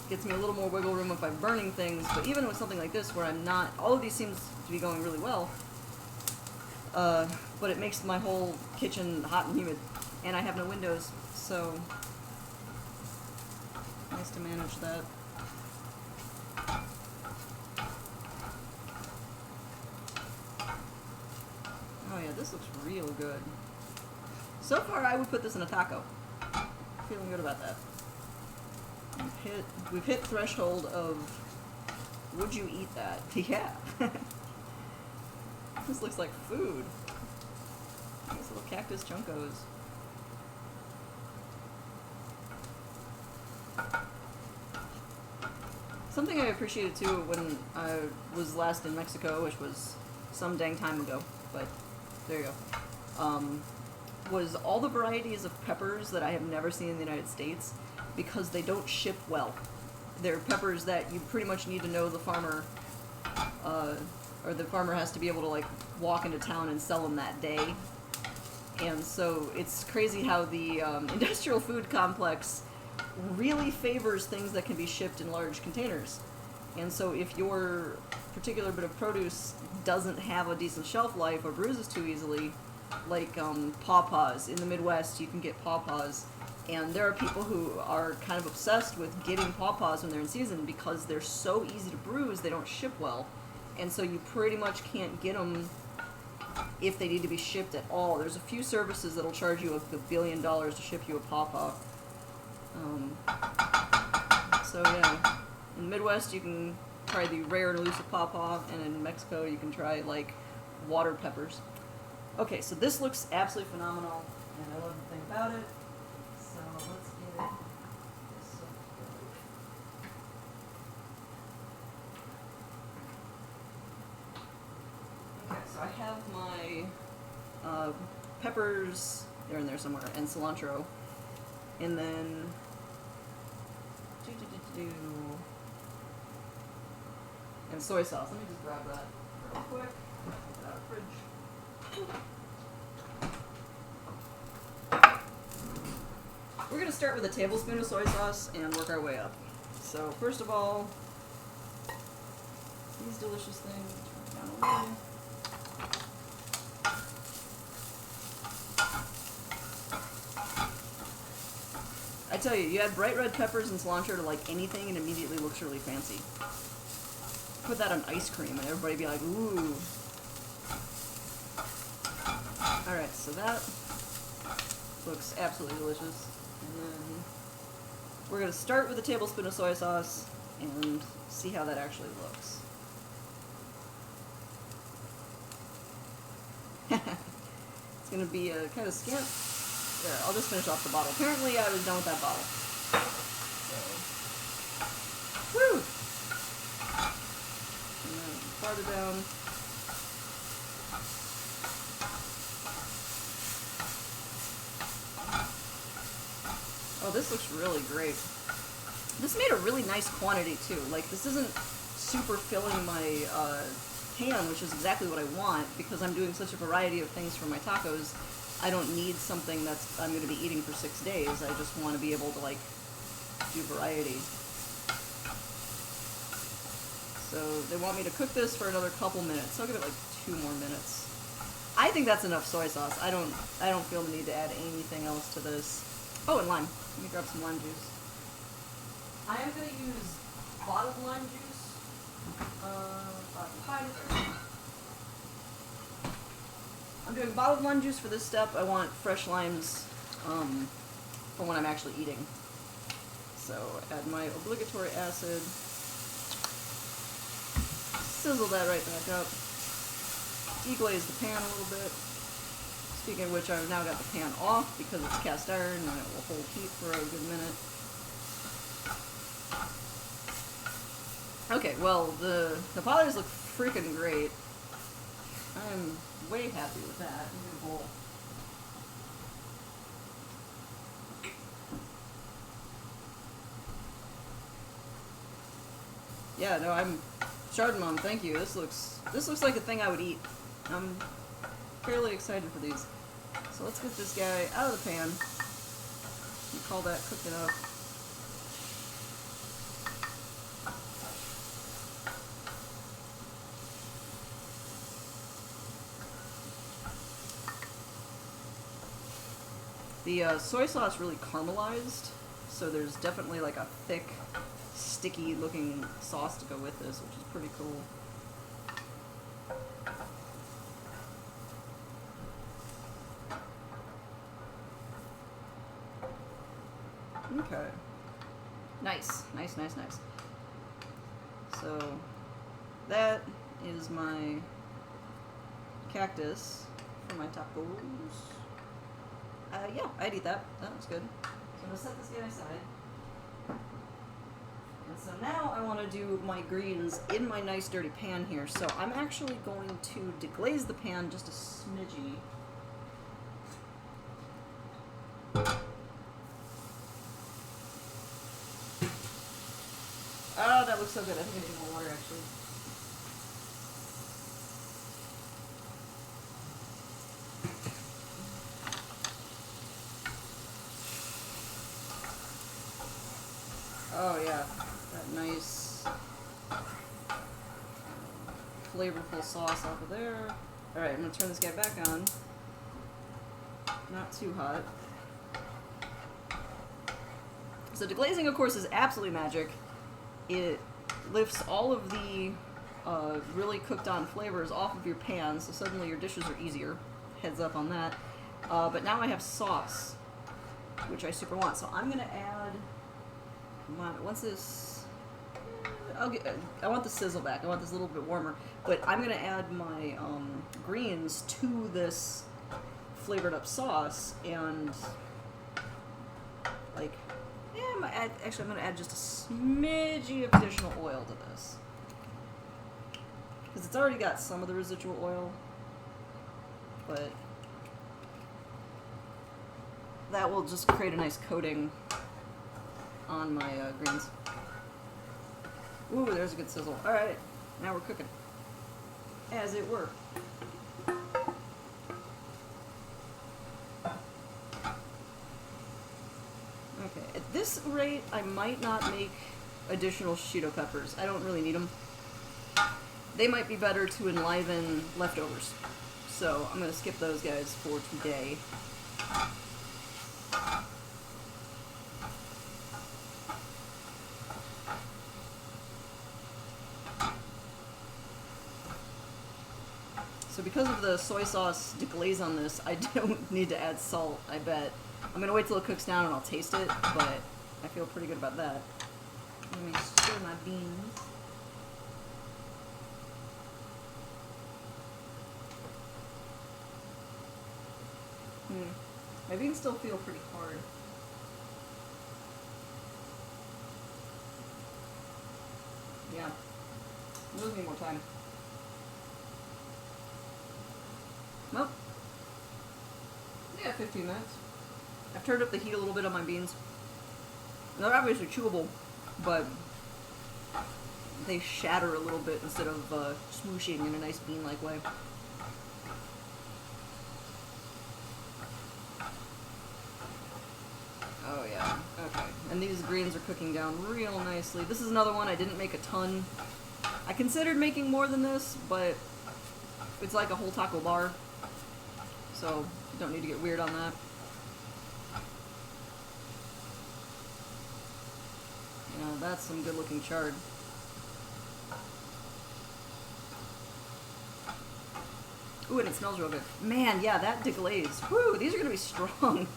gets me a little more wiggle room if I'm burning things, but even with something like this where I'm not, all of these seems to be going really well, but it makes my whole kitchen hot and humid. And I have no windows, so nice to manage that. Oh yeah, this looks real good. So far, I would put this in a taco. Feeling good about that. We've hit threshold of, would you eat that? Yeah. This looks like food. Nice little cactus chunkos. Something I appreciated too when I was last in Mexico, which was some dang time ago, but there you go, was all the varieties of peppers that I have never seen in the United States, because they don't ship well. They're peppers that you pretty much need to know the farmer, or the farmer has to be able to like walk into town and sell them that day. And so it's crazy how the industrial food complex really favors things that can be shipped in large containers. And so if your particular bit of produce doesn't have a decent shelf life or bruises too easily, like pawpaws, in the Midwest you can get pawpaws, and there are people who are kind of obsessed with getting pawpaws when they're in season because they're so easy to bruise, they don't ship well. And so you pretty much can't get them if they need to be shipped at all. There's a few services that'll charge you $1 billion to ship you a pawpaw. So yeah, in the Midwest you can try the rare and elusive pawpaw, and in Mexico you can try like water peppers. Okay, so this looks absolutely phenomenal, and I love the thing about it. So let's get this stuff together. Okay, so I have my peppers, they're in there somewhere, and cilantro, and then and soy sauce. Let me just grab that real quick. Get it out of the fridge. We're going to start with a tablespoon of soy sauce and work our way up. So first of all, these delicious things, turn it down a little. I tell you, you add bright red peppers and cilantro to like anything and immediately looks really fancy. Put that on ice cream and everybody be like, ooh. Alright, so that looks absolutely delicious. And then we're going to start with a tablespoon of soy sauce and see how that actually looks. It's going to be a kind of scant. There, I'll just finish off the bottle. Apparently I was done with that bottle. So, woo! And then farther down. Oh, this looks really great. This made a really nice quantity too. Like, this isn't super filling my pan, which is exactly what I want, because I'm doing such a variety of things for my tacos. I don't need something that's I'm going to be eating for 6 days. I just want to be able to, like, do variety. So they want me to cook this for another couple minutes. So I'll give it like 2 more minutes. I think that's enough soy sauce. I don't feel the need to add anything else to this. Oh, and lime. Let me grab some lime juice. I am going to use bottled lime juice. I'm doing bottled lime juice for this step. I want fresh limes for when I'm actually eating. So add my obligatory acid. Sizzle that right back up. Deglaze the pan a little bit. Speaking of which, I've now got the pan off because it's cast iron and it will hold heat for a good minute. Okay, well, the polys look freaking great. I'm way happy with that. New bowl. Yeah, no, I'm Chardonnay, thank you. This looks like a thing I would eat. I'm fairly excited for these. So let's get this guy out of the pan. We call that cooking up. The soy sauce really caramelized, so there's definitely like a thick, sticky looking sauce to go with this, which is pretty cool. Okay. Nice. Nice, nice, nice. So, that is my cactus for my tacos. Yeah, I'd eat that. That was good. So I'm going to set this guy aside. And so now I want want to do my greens in my nice dirty pan here, so I'm actually going to deglaze the pan just a smidgy. Oh, that looks so good. I think I need more water, actually. Oh, yeah. That nice, flavorful sauce off of there. Alright, I'm going to turn this guy back on. Not too hot. So deglazing, of course, is absolutely magic. It lifts all of the really cooked on flavors off of your pan, so suddenly your dishes are easier. Heads up on that. But now I have sauce, which I super want. So I'm going to add... Once this... I want the sizzle back. I want this a little bit warmer. But I'm going to add my greens to this flavored up sauce, and like... Actually, I'm going to add just a smidgy of additional oil to this. Because it's already got some of the residual oil. But that will just create a nice coating on my greens. Ooh, there's a good sizzle. Alright, now we're cooking. As it were. Okay, at this rate, I might not make additional Cheeto peppers. I don't really need them. They might be better to enliven leftovers. So I'm going to skip those guys for today. So because of the soy sauce deglaze on this, I don't need to add salt, I bet. I'm going to wait till it cooks down and I'll taste it, but I feel pretty good about that. Let me stir my beans. My beans still feel pretty hard. Yeah. Those need more time. Well, yeah, 15 minutes. I've turned up the heat a little bit on my beans. They're obviously chewable, but they shatter a little bit instead of smooshing in a nice bean-like way. Oh yeah, okay. And these greens are cooking down real nicely. This is another one I didn't make a ton. I considered making more than this, but it's like a whole taco bar. So, you don't need to get weird on that. Yeah, that's some good looking chard. Ooh, and it smells real good. Man, yeah, that deglaze. Woo, these are going to be strong.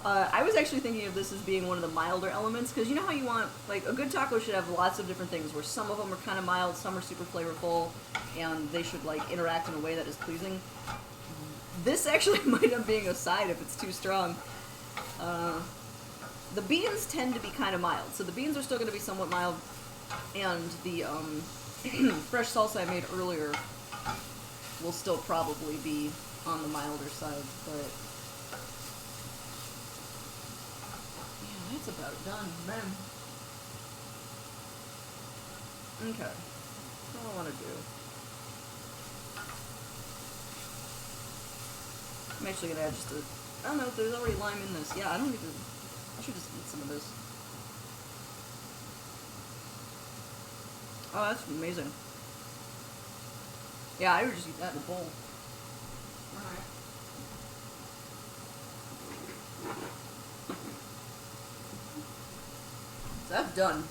I was actually thinking of this as being one of the milder elements, because you know how you want, like, a good taco should have lots of different things, where some of them are kind of mild, some are super flavorful, and they should, like, interact in a way that is pleasing. This actually might end up being a side if it's too strong. The beans tend to be kind of mild, so the beans are still going to be somewhat mild, and the fresh salsa I made earlier will still probably be on the milder side, but yeah, that's about done, man. Okay, what do I want to do? I'm actually going to add just a... I don't know, there's already lime in this. Yeah, I don't even... I should just eat some of this. Oh, that's amazing. Yeah, I would just eat that in a bowl. Alright. So that's done.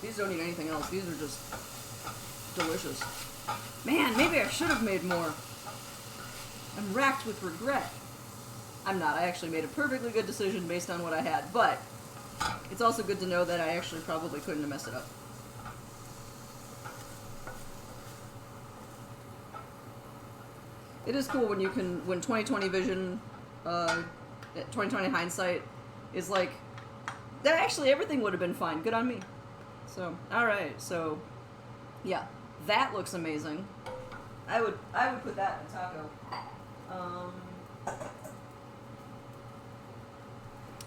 These don't need anything else. These are just delicious. Man, maybe I should have made more. I'm racked with regret. I'm not. I actually made a perfectly good decision based on what I had, but it's also good to know that I actually probably couldn't have messed it up. It is cool when you can, when 2020 vision, 2020 hindsight is like, that actually everything would have been fine. Good on me. So, alright, so, yeah, that looks amazing. I would put that in a taco.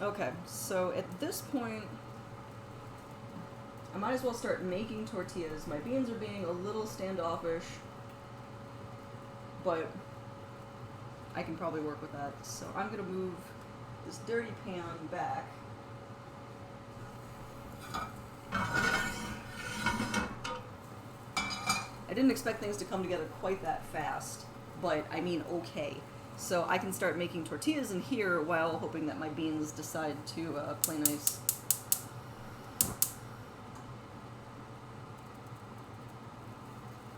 Okay, so at this point, I might as well start making tortillas. My beans are being a little standoffish, but I can probably work with that. So I'm gonna move this dirty pan back. I didn't expect things to come together quite that fast, but I mean okay. So I can start making tortillas in here while hoping that my beans decide to play nice.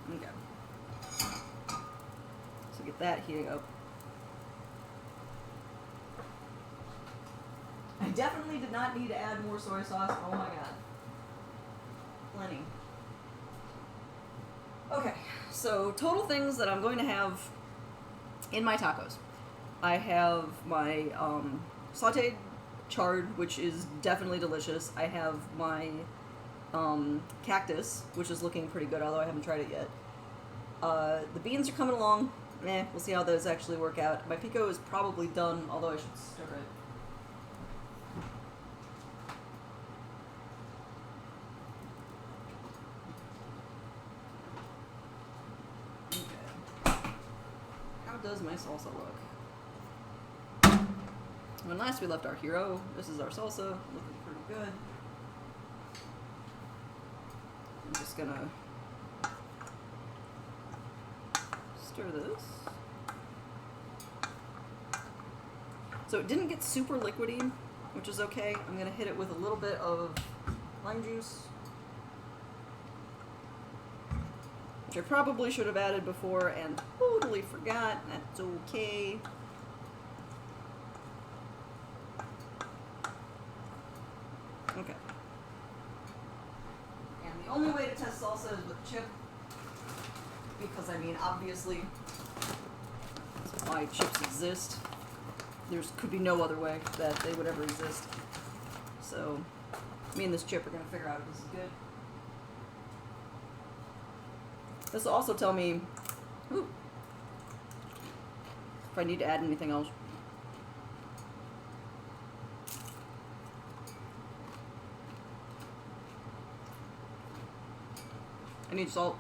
Okay. So get that heating up. I definitely did not need to add more soy sauce. Oh my god. Plenty. Okay, so total things that I'm going to have in my tacos. I have my sauteed chard, which is definitely delicious. I have my cactus, which is looking pretty good, although I haven't tried it yet. The beans are coming along. We'll see how those actually work out. My pico is probably done, although I should stir it. Does my salsa look? When last we left our hero, this is our salsa, looking pretty good. I'm just gonna stir this. So it didn't get super liquidy, which is okay. I'm gonna hit it with a little bit of lime juice, which I probably should have added before and totally forgot. That's okay. Okay. And the only way to test salsa is with chip, because I mean, obviously, that's why chips exist. There could be no other way that they would ever exist. So, me and this chip are gonna figure out if this is good. This will also tell me if I need to add anything else. I need salt.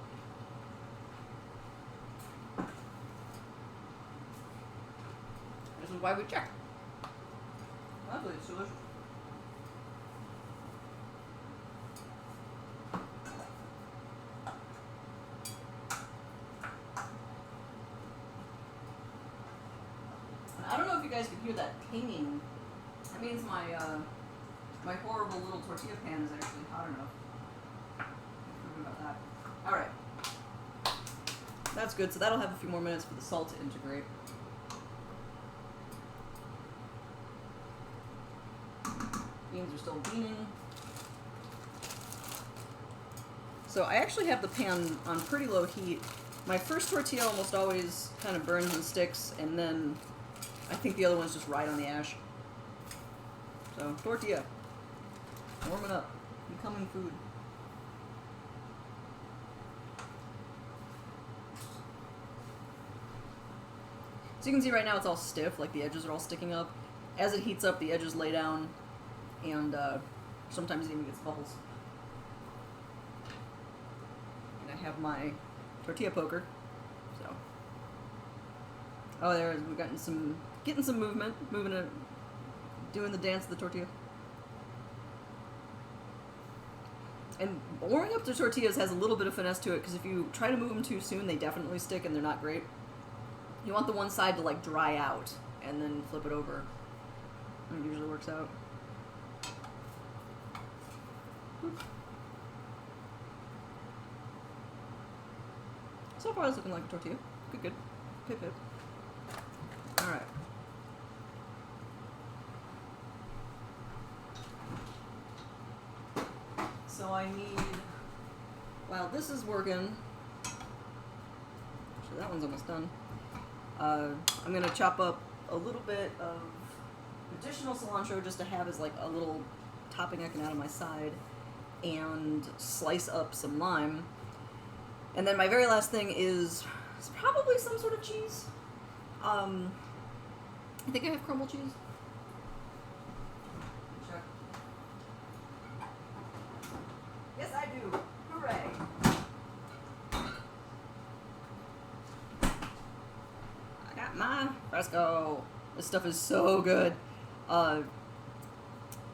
This is why we check. Lovely, it's delicious. I don't know if you guys can hear that pinging. That means my my horrible little tortilla pan is actually hot enough. About that. All right, that's good. So that'll have a few more minutes for the salt to integrate. Beans are still beaning. So I actually have the pan on pretty low heat. My first tortilla almost always kind of burns and sticks, and then I think the other ones just ride on the ash. So, tortilla. Warming up. Becoming food. So you can see right now it's all stiff, like the edges are all sticking up. As it heats up, the edges lay down, and sometimes it even gets bubbles. And I have my tortilla poker. So, oh, there is. We've gotten some, getting some movement, moving it, doing the dance of the tortilla. And warming up the tortillas has a little bit of finesse to it, because if you try to move them too soon, they definitely stick and they're not great. You want the one side to like dry out and then flip it over. It usually works out. So far it's looking like a tortilla. Good, good. Pip, pip. Alright. So I need, while this is working, actually that one's almost done, I'm going to chop up a little bit of additional cilantro just to have as like a little topping I can add on my side. and slice up some lime. And then my very last thing is probably some sort of cheese. I think I have crumble cheese. Check. Yes, I do. Hooray! I got my Fresco. This stuff is so good.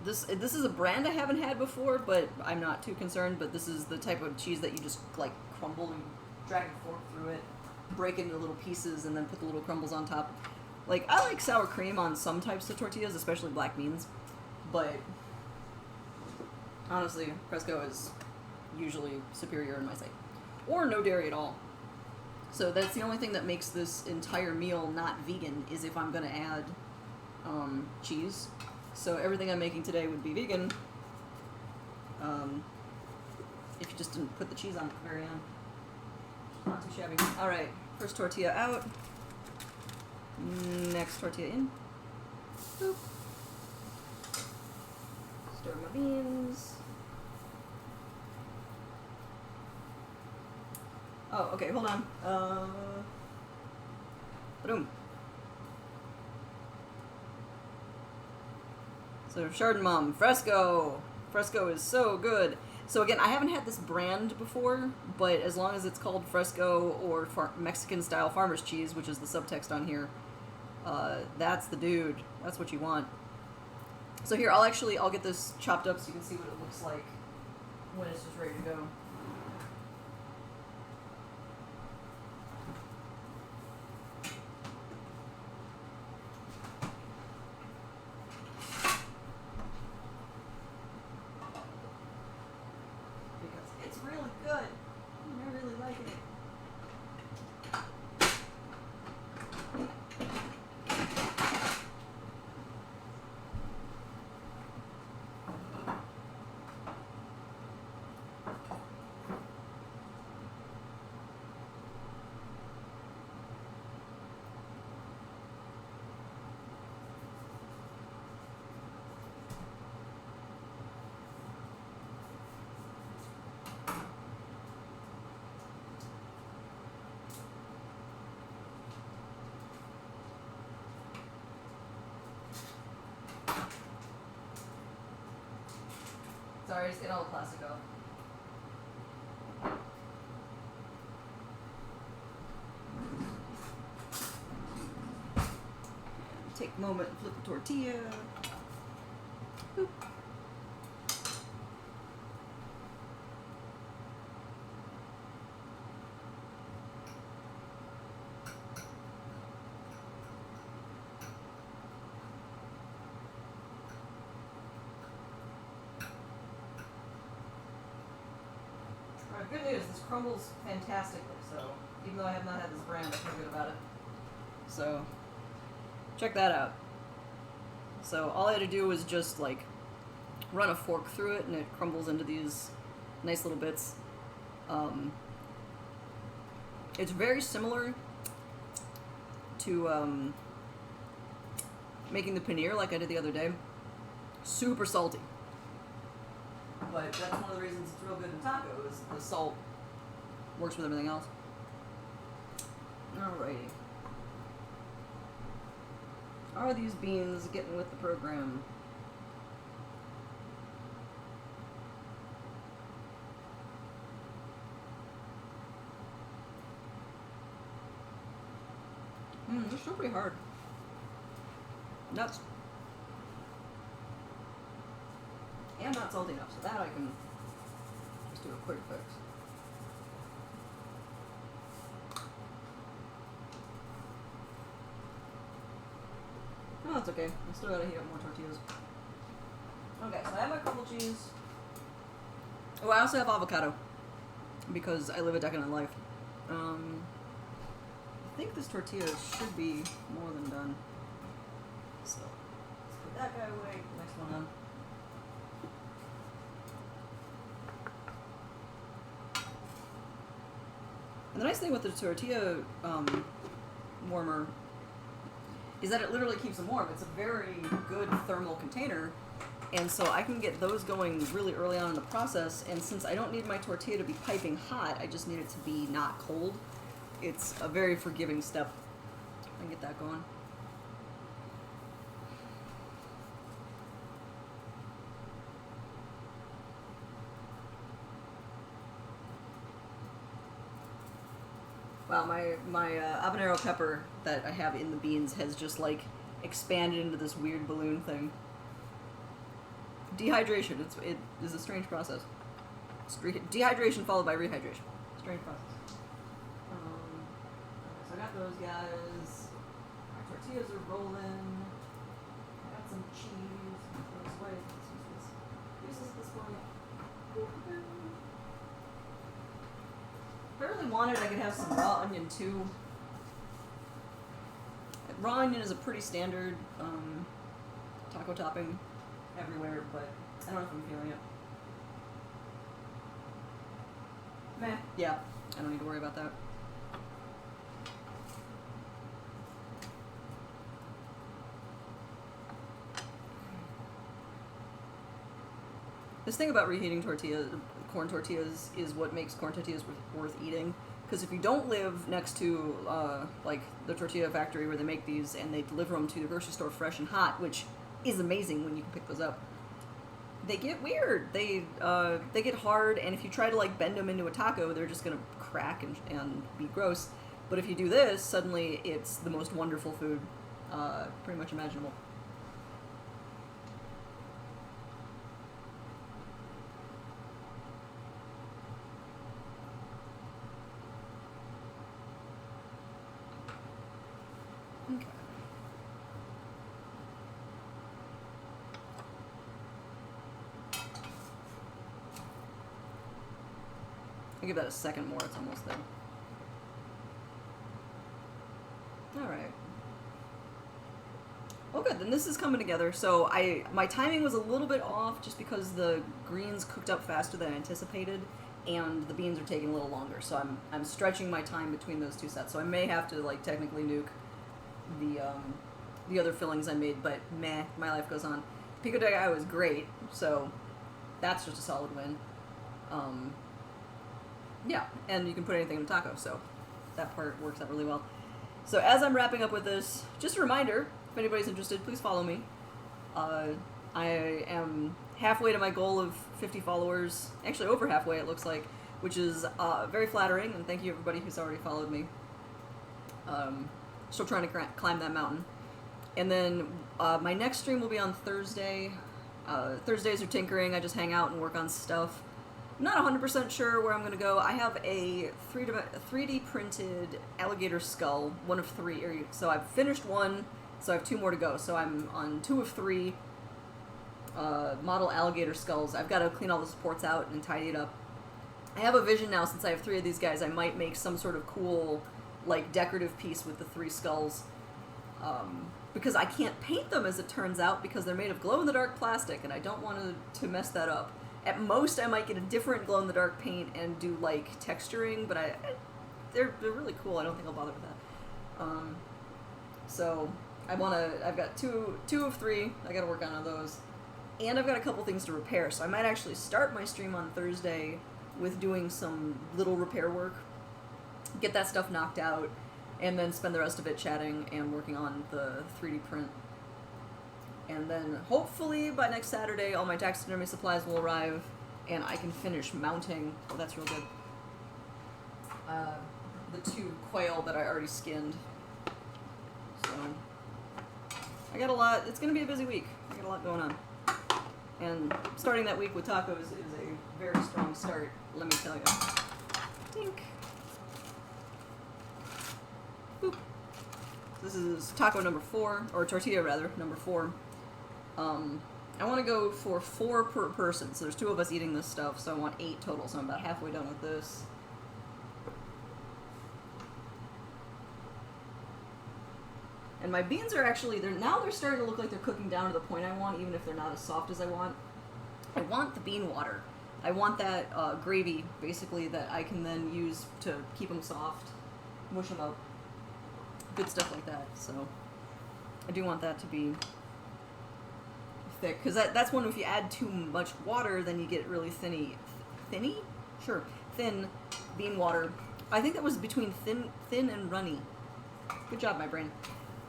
This is a brand I haven't had before, but I'm not too concerned. But this is the type of cheese that you just like crumble and drag a fork through it, break it into little pieces, and then put the little crumbles on top. Like, I like sour cream on some types of tortillas, especially black beans, but honestly, Fresco is usually superior in my sight. Or no dairy at all. So that's the only thing that makes this entire meal not vegan, is if I'm going to add cheese. So everything I'm making today would be vegan if you just didn't put the cheese on at the very end. Not too shabby. Alright, first tortilla out. Next tortilla in. Boop. Stir my beans. Oh, okay, hold on. Boom. So, Chardonnay, Fresco. Fresco is so good. So again, I haven't had this brand before, but as long as it's called Fresco or Mexican-style farmer's cheese, which is the subtext on here, that's the dude. That's what you want. So here, I'll get this chopped up so you can see what it looks like when it's just ready to go. Sorry, just get all the plastic off. Take a moment and flip the tortilla. Boop. Good news, this crumbles fantastically, so even though I have not had this brand, I feel good about it. So, check that out. So all I had to do was just like run a fork through it and it crumbles into these nice little bits. It's very similar to making the paneer like I did the other day. Super salty. But that's one of the reasons it's real good in tacos. The salt works with everything else. Alrighty. Are these beans getting with the program? They're still pretty hard. Nuts. And not salty enough, so that I can just do a quick fix. Oh, that's okay. I still gotta heat up more tortillas. Okay, so I have my crumble cheese. Oh, I also have avocado because I live a decadent life. I think this tortilla should be more than done. So let's put that guy away. Next one on. And the nice thing with the tortilla warmer is that it literally keeps them warm. It's a very good thermal container And so I can get those going really early on in the process, and since I don't need my tortilla to be piping hot, I just need it to be not cold. It's a very forgiving step. I can get that going. Wow, my habanero pepper that I have in the beans has just like expanded into this weird balloon thing. Dehydration. It is a strange process. Dehydration followed by rehydration. Strange process. So I got those guys. Our tortillas are rolling. I got some cheese. This way. Use this point. If I really wanted, I could have some raw onion too. Raw onion is a pretty standard taco topping everywhere, but I don't know if I'm feeling it. Meh. Yeah, I don't need to worry about that. This thing about reheating corn tortillas, is what makes corn tortillas worth eating. Because if you don't live next to like the tortilla factory where they make these and they deliver them to the grocery store fresh and hot, which is amazing when you can pick those up, they get weird. They get hard, and if you try to like bend them into a taco, they're just gonna crack and be gross. But if you do this, suddenly it's the most wonderful food, pretty much imaginable. Okay. I'll give that a second more, it's almost there. Alright. Oh good, then this is coming together. So my timing was a little bit off just because the greens cooked up faster than I anticipated, and the beans are taking a little longer. So I'm stretching my time between those two sets. So I may have to like technically nuke the other fillings I made, but meh, my life goes on. Pico de gallo was great, so that's just a solid win. Yeah, and you can put anything in a taco, so that part works out really well. So as I'm wrapping up with this, just a reminder, if anybody's interested, please follow me. I am halfway to my goal of 50 followers, actually over halfway it looks like, which is very flattering, and thank you everybody who's already followed me. Still trying to climb that mountain. And then my next stream will be on Thursday. Thursdays are tinkering, I just hang out and work on stuff. I'm not 100% sure where I'm going to go. I have a 3D printed alligator skull, one of 3. So I've finished one, so I have 2 more to go. So I'm on 2 of 3 model alligator skulls. I've got to clean all the supports out and tidy it up. I have a vision now, since I have 3 of these guys, I might make some sort of cool, like, decorative piece with the 3 skulls. Because I can't paint them, as it turns out, because they're made of glow-in-the-dark plastic, and I don't want to mess that up. At most, I might get a different glow-in-the-dark paint and do, like, texturing, but they're really cool. I don't think I'll bother with that. So, I've got two of 3. I gotta work on those. And I've got a couple things to repair, so I might actually start my stream on Thursday with doing some little repair work. Get that stuff knocked out, and then spend the rest of it chatting and working on the 3D print. And then, hopefully, by next Saturday, all my taxidermy supplies will arrive, and I can finish mounting. Oh, that's real good. The 2 quail that I already skinned. So, I got a lot. It's going to be a busy week. I got a lot going on. And starting that week with tacos is a very strong start, let me tell you. Tink. Boop. This is taco number 4, or tortilla rather, number 4. I want to go for 4 per person, so there's 2 of us eating this stuff, so I want 8 total, so I'm about halfway done with this. And my beans are actually, they're starting to look like they're cooking down to the point I want, even if they're not as soft as I want. I want the bean water. I want that gravy, basically, that I can then use to keep them soft, mush them up, good stuff like that. So I do want that to be thick, because that's one, if you add too much water, then you get really thin bean water. I think that was between thin and runny. Good job, my brain.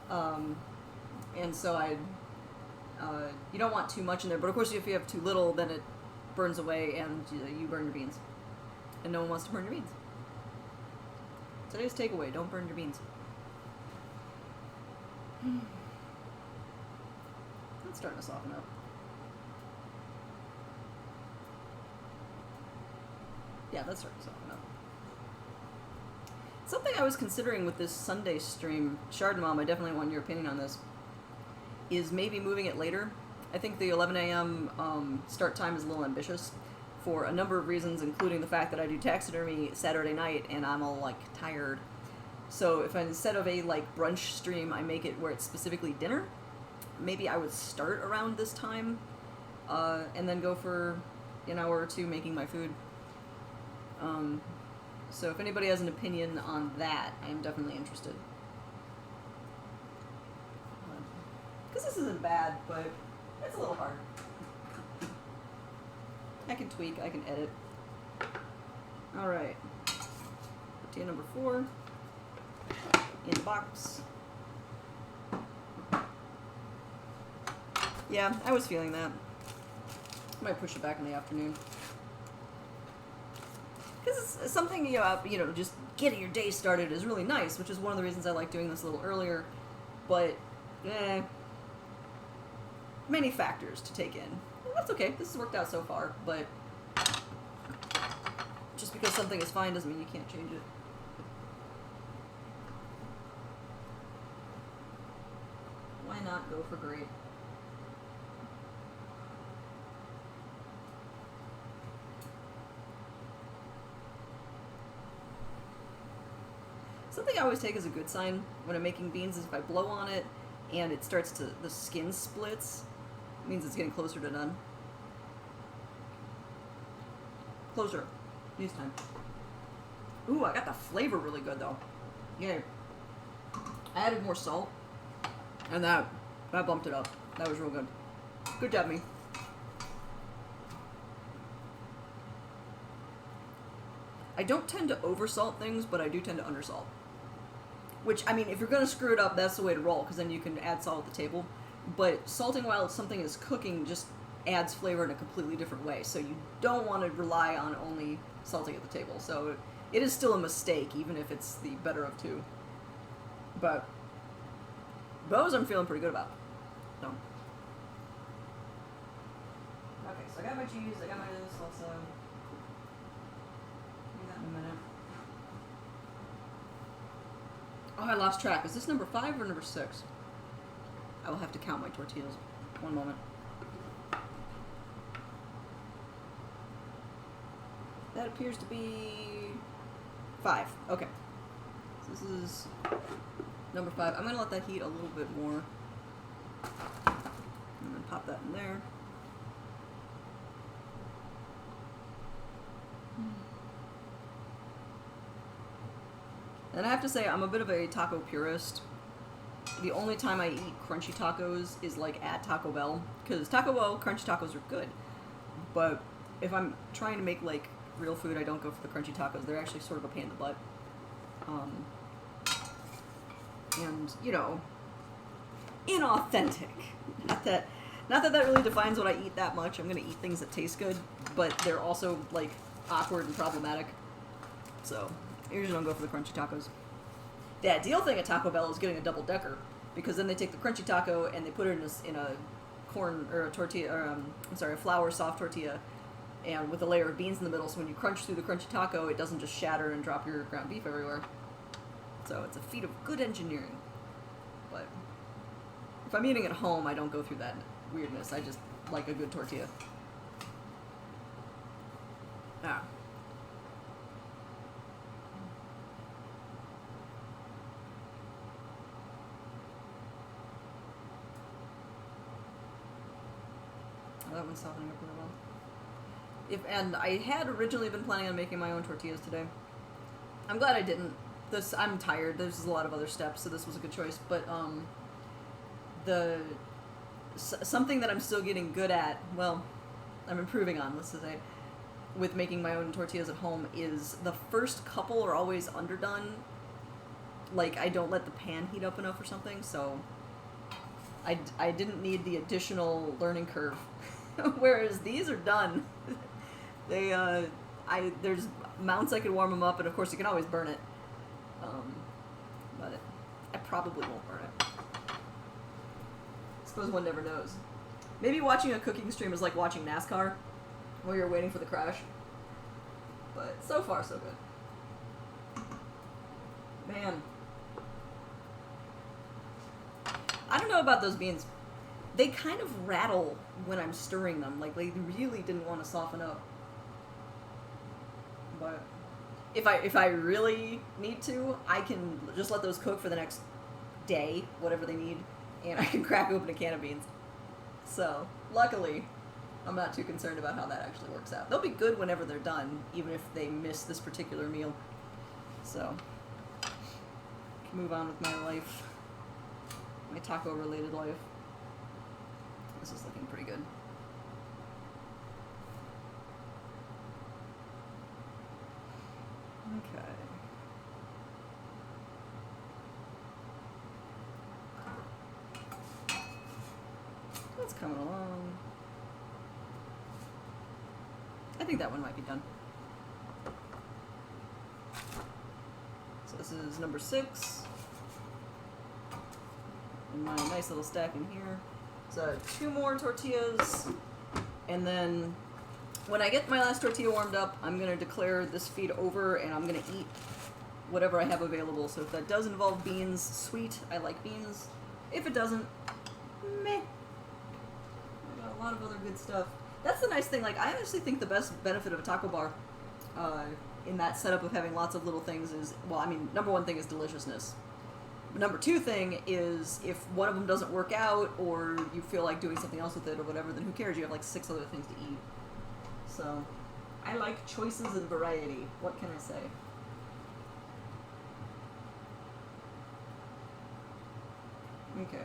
And so you don't want too much in there, but of course if you have too little, then it burns away and you burn your beans. And no one wants to burn your beans. Today's takeaway, don't burn your beans. It's starting to soften up. Yeah, that's starting to soften up. Something I was considering with this Sunday stream, Shard Mom, I definitely want your opinion on this, is maybe moving it later. I think the 11 a.m. Start time is a little ambitious for a number of reasons, including the fact that I do taxidermy Saturday night and I'm all like tired. So if instead of a like brunch stream, I make it where it's specifically dinner, maybe I would start around this time and then go for an hour or two making my food. So if anybody has an opinion on that, I am definitely interested. Because this isn't bad, but it's a little hard. I can tweak, I can edit. Alright. Tortilla number 4. In the box. Yeah, I was feeling that. I might push it back in the afternoon. Because it's something, just getting your day started is really nice, which is one of the reasons I like doing this a little earlier. But, many factors to take in. Well, that's okay. This has worked out so far, but just because something is fine doesn't mean you can't change it. Why not go for great? Something I always take as a good sign when I'm making beans is if I blow on it and it starts to, the skin splits, it means it's getting closer to done. Closer. Use time. Ooh, I got the flavor really good though. Yeah. I added more salt and that bumped it up. That was real good. Good job, me. I don't tend to oversalt things, but I do tend to undersalt. Which, I mean, if you're going to screw it up, that's the way to roll, because then you can add salt at the table. But salting while something is cooking just adds flavor in a completely different way. So you don't want to rely on only salting at the table. So it is still a mistake, even if it's the better of two. But those I'm feeling pretty good about. So. Okay, so I got my cheese, I got my salsa. Do that in a minute. Oh, I lost track. Is this number 5 or number 6? I will have to count my tortillas. One moment. That appears to be 5. Okay. So this is number 5. I'm going to let that heat a little bit more. And then pop that in there. And I have to say, I'm a bit of a taco purist. The only time I eat crunchy tacos is like at Taco Bell, because Taco Bell crunchy tacos are good. But if I'm trying to make like real food, I don't go for the crunchy tacos. They're actually sort of a pain in the butt. And inauthentic. Not that that really defines what I eat that much. I'm gonna eat things that taste good, but they're also like awkward and problematic. So I usually don't go for the crunchy tacos. The ideal thing at Taco Bell is getting a double decker, because then they take the crunchy taco and they put it in a corn or a tortilla, or a flour soft tortilla, and with a layer of beans in the middle. So when you crunch through the crunchy taco, it doesn't just shatter and drop your ground beef everywhere. So it's a feat of good engineering. But if I'm eating at home, I don't go through that weirdness. I just like a good tortilla. Ah. That one's softening up really well. And I had originally been planning on making my own tortillas today. I'm glad I didn't. I'm tired. There's a lot of other steps, so this was a good choice. But something that I'm still getting good at, well, I'm improving on, let's say, with making my own tortillas at home is the first couple are always underdone. Like, I don't let the pan heat up enough or something, so I didn't need the additional learning curve. Whereas these are done. They, there's mounts I could warm them up, and of course you can always burn it. But I probably won't burn it. I suppose one never knows. Maybe watching a cooking stream is like watching NASCAR, while you're waiting for the crash. But so far, so good. Man. I don't know about those beans. They kind of rattle when I'm stirring them. Like, they really didn't want to soften up. But if I really need to, I can just let those cook for the next day, whatever they need, and I can crack open a can of beans. So, luckily, I'm not too concerned about how that actually works out. They'll be good whenever they're done, even if they miss this particular meal. So, move on with my life. My taco-related life. This is looking pretty good. Okay. That's coming along. I think that one might be done. So this is number 6. And my nice little stack in here. So 2 more tortillas, and then when I get my last tortilla warmed up, I'm going to declare this feed over, and I'm going to eat whatever I have available. So if that does involve beans, sweet, I like beans. If it doesn't, meh. I got a lot of other good stuff. That's the nice thing, like, I honestly think the best benefit of a taco bar in that setup of having lots of little things is, well, I mean, number 1 thing is deliciousness. Number 2 thing is, if one of them doesn't work out, or you feel like doing something else with it or whatever, then who cares? You have like 6 other things to eat. So, I like choices and variety. What can I say? Okay.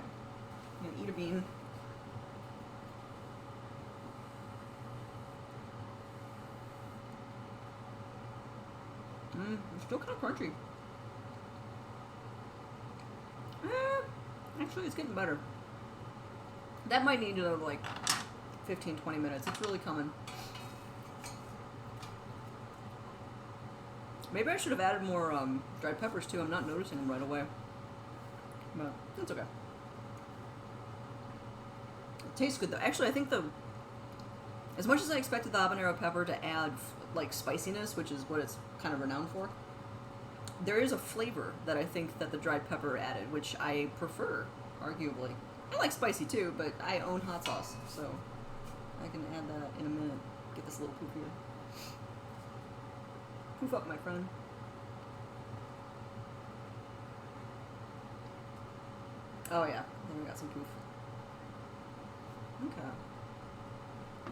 I'm gonna eat a bean. It's still kind of crunchy. Actually, it's getting better. That might need another, like, 15-20 minutes. It's really coming. Maybe I should have added more dried peppers, too. I'm not noticing them right away. But it's okay. It tastes good, though. Actually, I think as much as I expected the habanero pepper to add, like, spiciness, which is what it's kind of renowned for, there is a flavor that I think that the dried pepper added, which I prefer, arguably. I like spicy too, but I own hot sauce, so I can add that in a minute. Get this a little poofier. Poof up, my friend. Oh yeah, then we got some poof. Okay.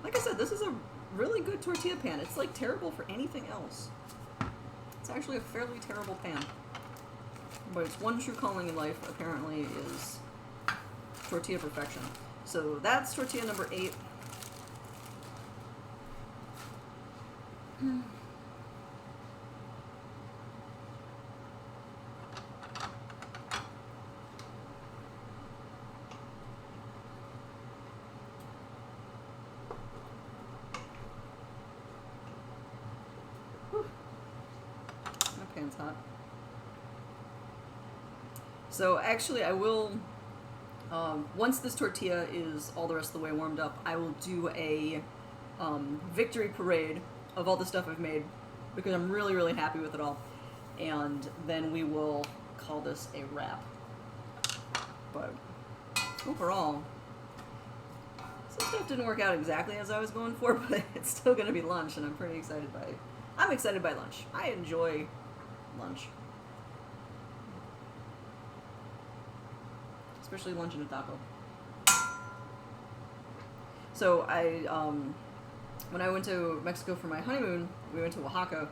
Like I said, this is a really good tortilla pan. It's like terrible for anything else. It's actually a fairly terrible pan. But its one true calling in life, apparently, is tortilla perfection. So that's tortilla number 8. Pan's hot. So actually I will, once this tortilla is all the rest of the way warmed up, I will do a victory parade of all the stuff I've made, because I'm really, really happy with it all. And then we will call this a wrap. But overall, some stuff didn't work out exactly as I was going for, but it's still going to be lunch, and I'm pretty excited by it. I'm excited by lunch. I enjoy lunch. Especially lunch in a taco. So when I went to Mexico for my honeymoon, we went to Oaxaca,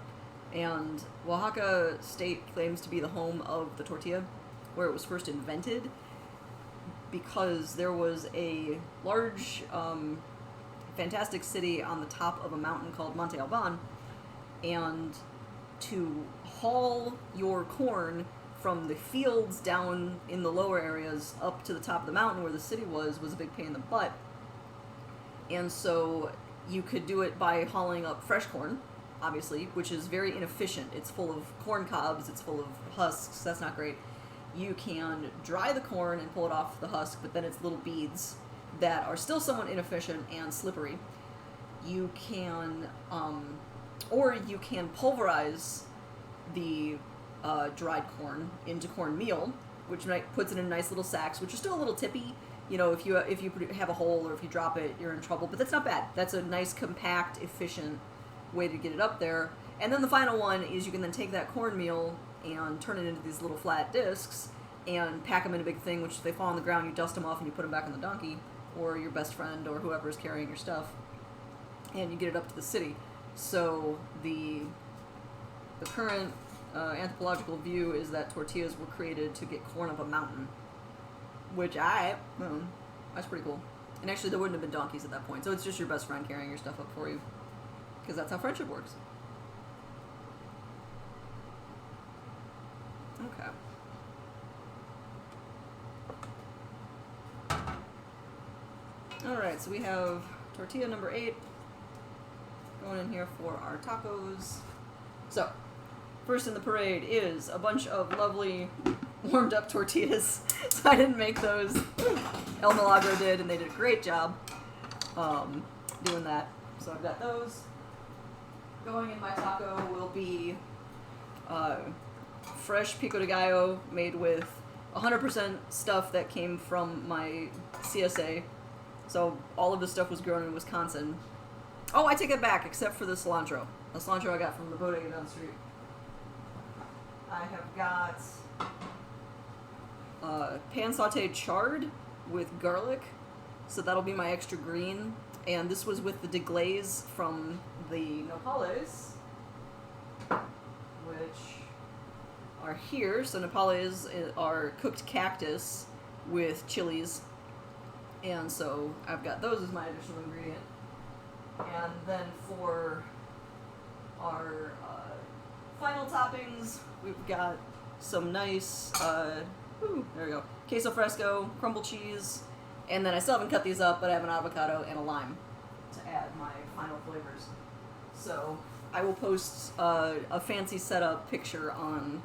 and Oaxaca state claims to be the home of the tortilla, where it was first invented, because there was a large, fantastic city on the top of a mountain called Monte Alban, and to haul your corn from the fields down in the lower areas up to the top of the mountain where the city was a big pain in the butt. And so you could do it by hauling up fresh corn, obviously, which is very inefficient. It's full of corn cobs, it's full of husks, that's not great. You can dry the corn and pull it off the husk, but then it's little beads that are still somewhat inefficient and slippery. You can, or you can pulverize the dried corn into cornmeal, which puts it in nice little sacks, which are still a little tippy. You know, if you have a hole or if you drop it, you're in trouble. But that's not bad. That's a nice, compact, efficient way to get it up there. And then the final one is you can then take that cornmeal and turn it into these little flat discs and pack them in a big thing, which if they fall on the ground, you dust them off and you put them back on the donkey or your best friend or whoever is carrying your stuff, and you get it up to the city. So the current anthropological view is that tortillas were created to get corn up a mountain, which that's pretty cool. And actually there wouldn't have been donkeys at that point, so it's just your best friend carrying your stuff up for you, because that's how friendship works. Okay. Alright, so we have tortilla number 8 going in here for our tacos. So, first in the parade is a bunch of lovely warmed up tortillas. So I didn't make those. El Milagro did, and they did a great job doing that. So I've got those. Going in my taco will be fresh pico de gallo made with 100% stuff that came from my CSA. So all of the stuff was grown in Wisconsin. Oh, I take it back, except for the cilantro. The cilantro I got from the bodega down the street. I have got pan sauteed chard with garlic, so that'll be my extra green. And this was with the deglaze from the nopales, which are here. So nopales are cooked cactus with chilies, and so I've got those as my additional ingredient. And then for our final toppings, we've got some nice, there we go, queso fresco, crumble cheese, and then I still haven't cut these up, but I have an avocado and a lime to add my final flavors. So I will post a fancy setup picture on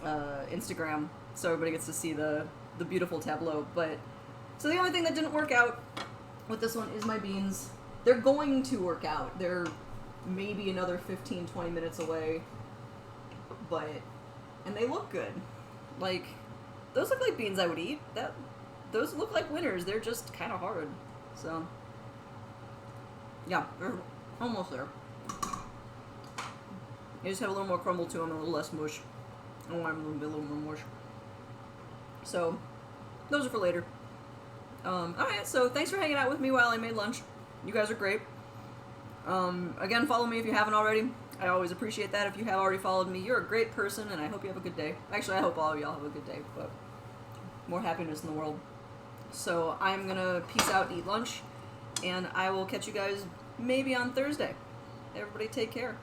Instagram, so everybody gets to see the beautiful tableau. But so the only thing that didn't work out with this one is my beans. They're going to work out. They're maybe another 15-20 minutes away, and they look good. Like, those look like beans I would eat. Those look like winners. They're just kind of hard. So yeah, they're almost there. They just have a little more crumble to them and a little less mush. I want them to be a little more mush. So those are for later. Alright, so thanks for hanging out with me while I made lunch. You guys are great. Again, follow me if you haven't already. I always appreciate that. If you have already followed me, you're a great person, and I hope you have a good day. Actually, I hope all of y'all have a good day, but more happiness in the world. So I'm gonna peace out, eat lunch, and I will catch you guys maybe on Thursday. Everybody take care.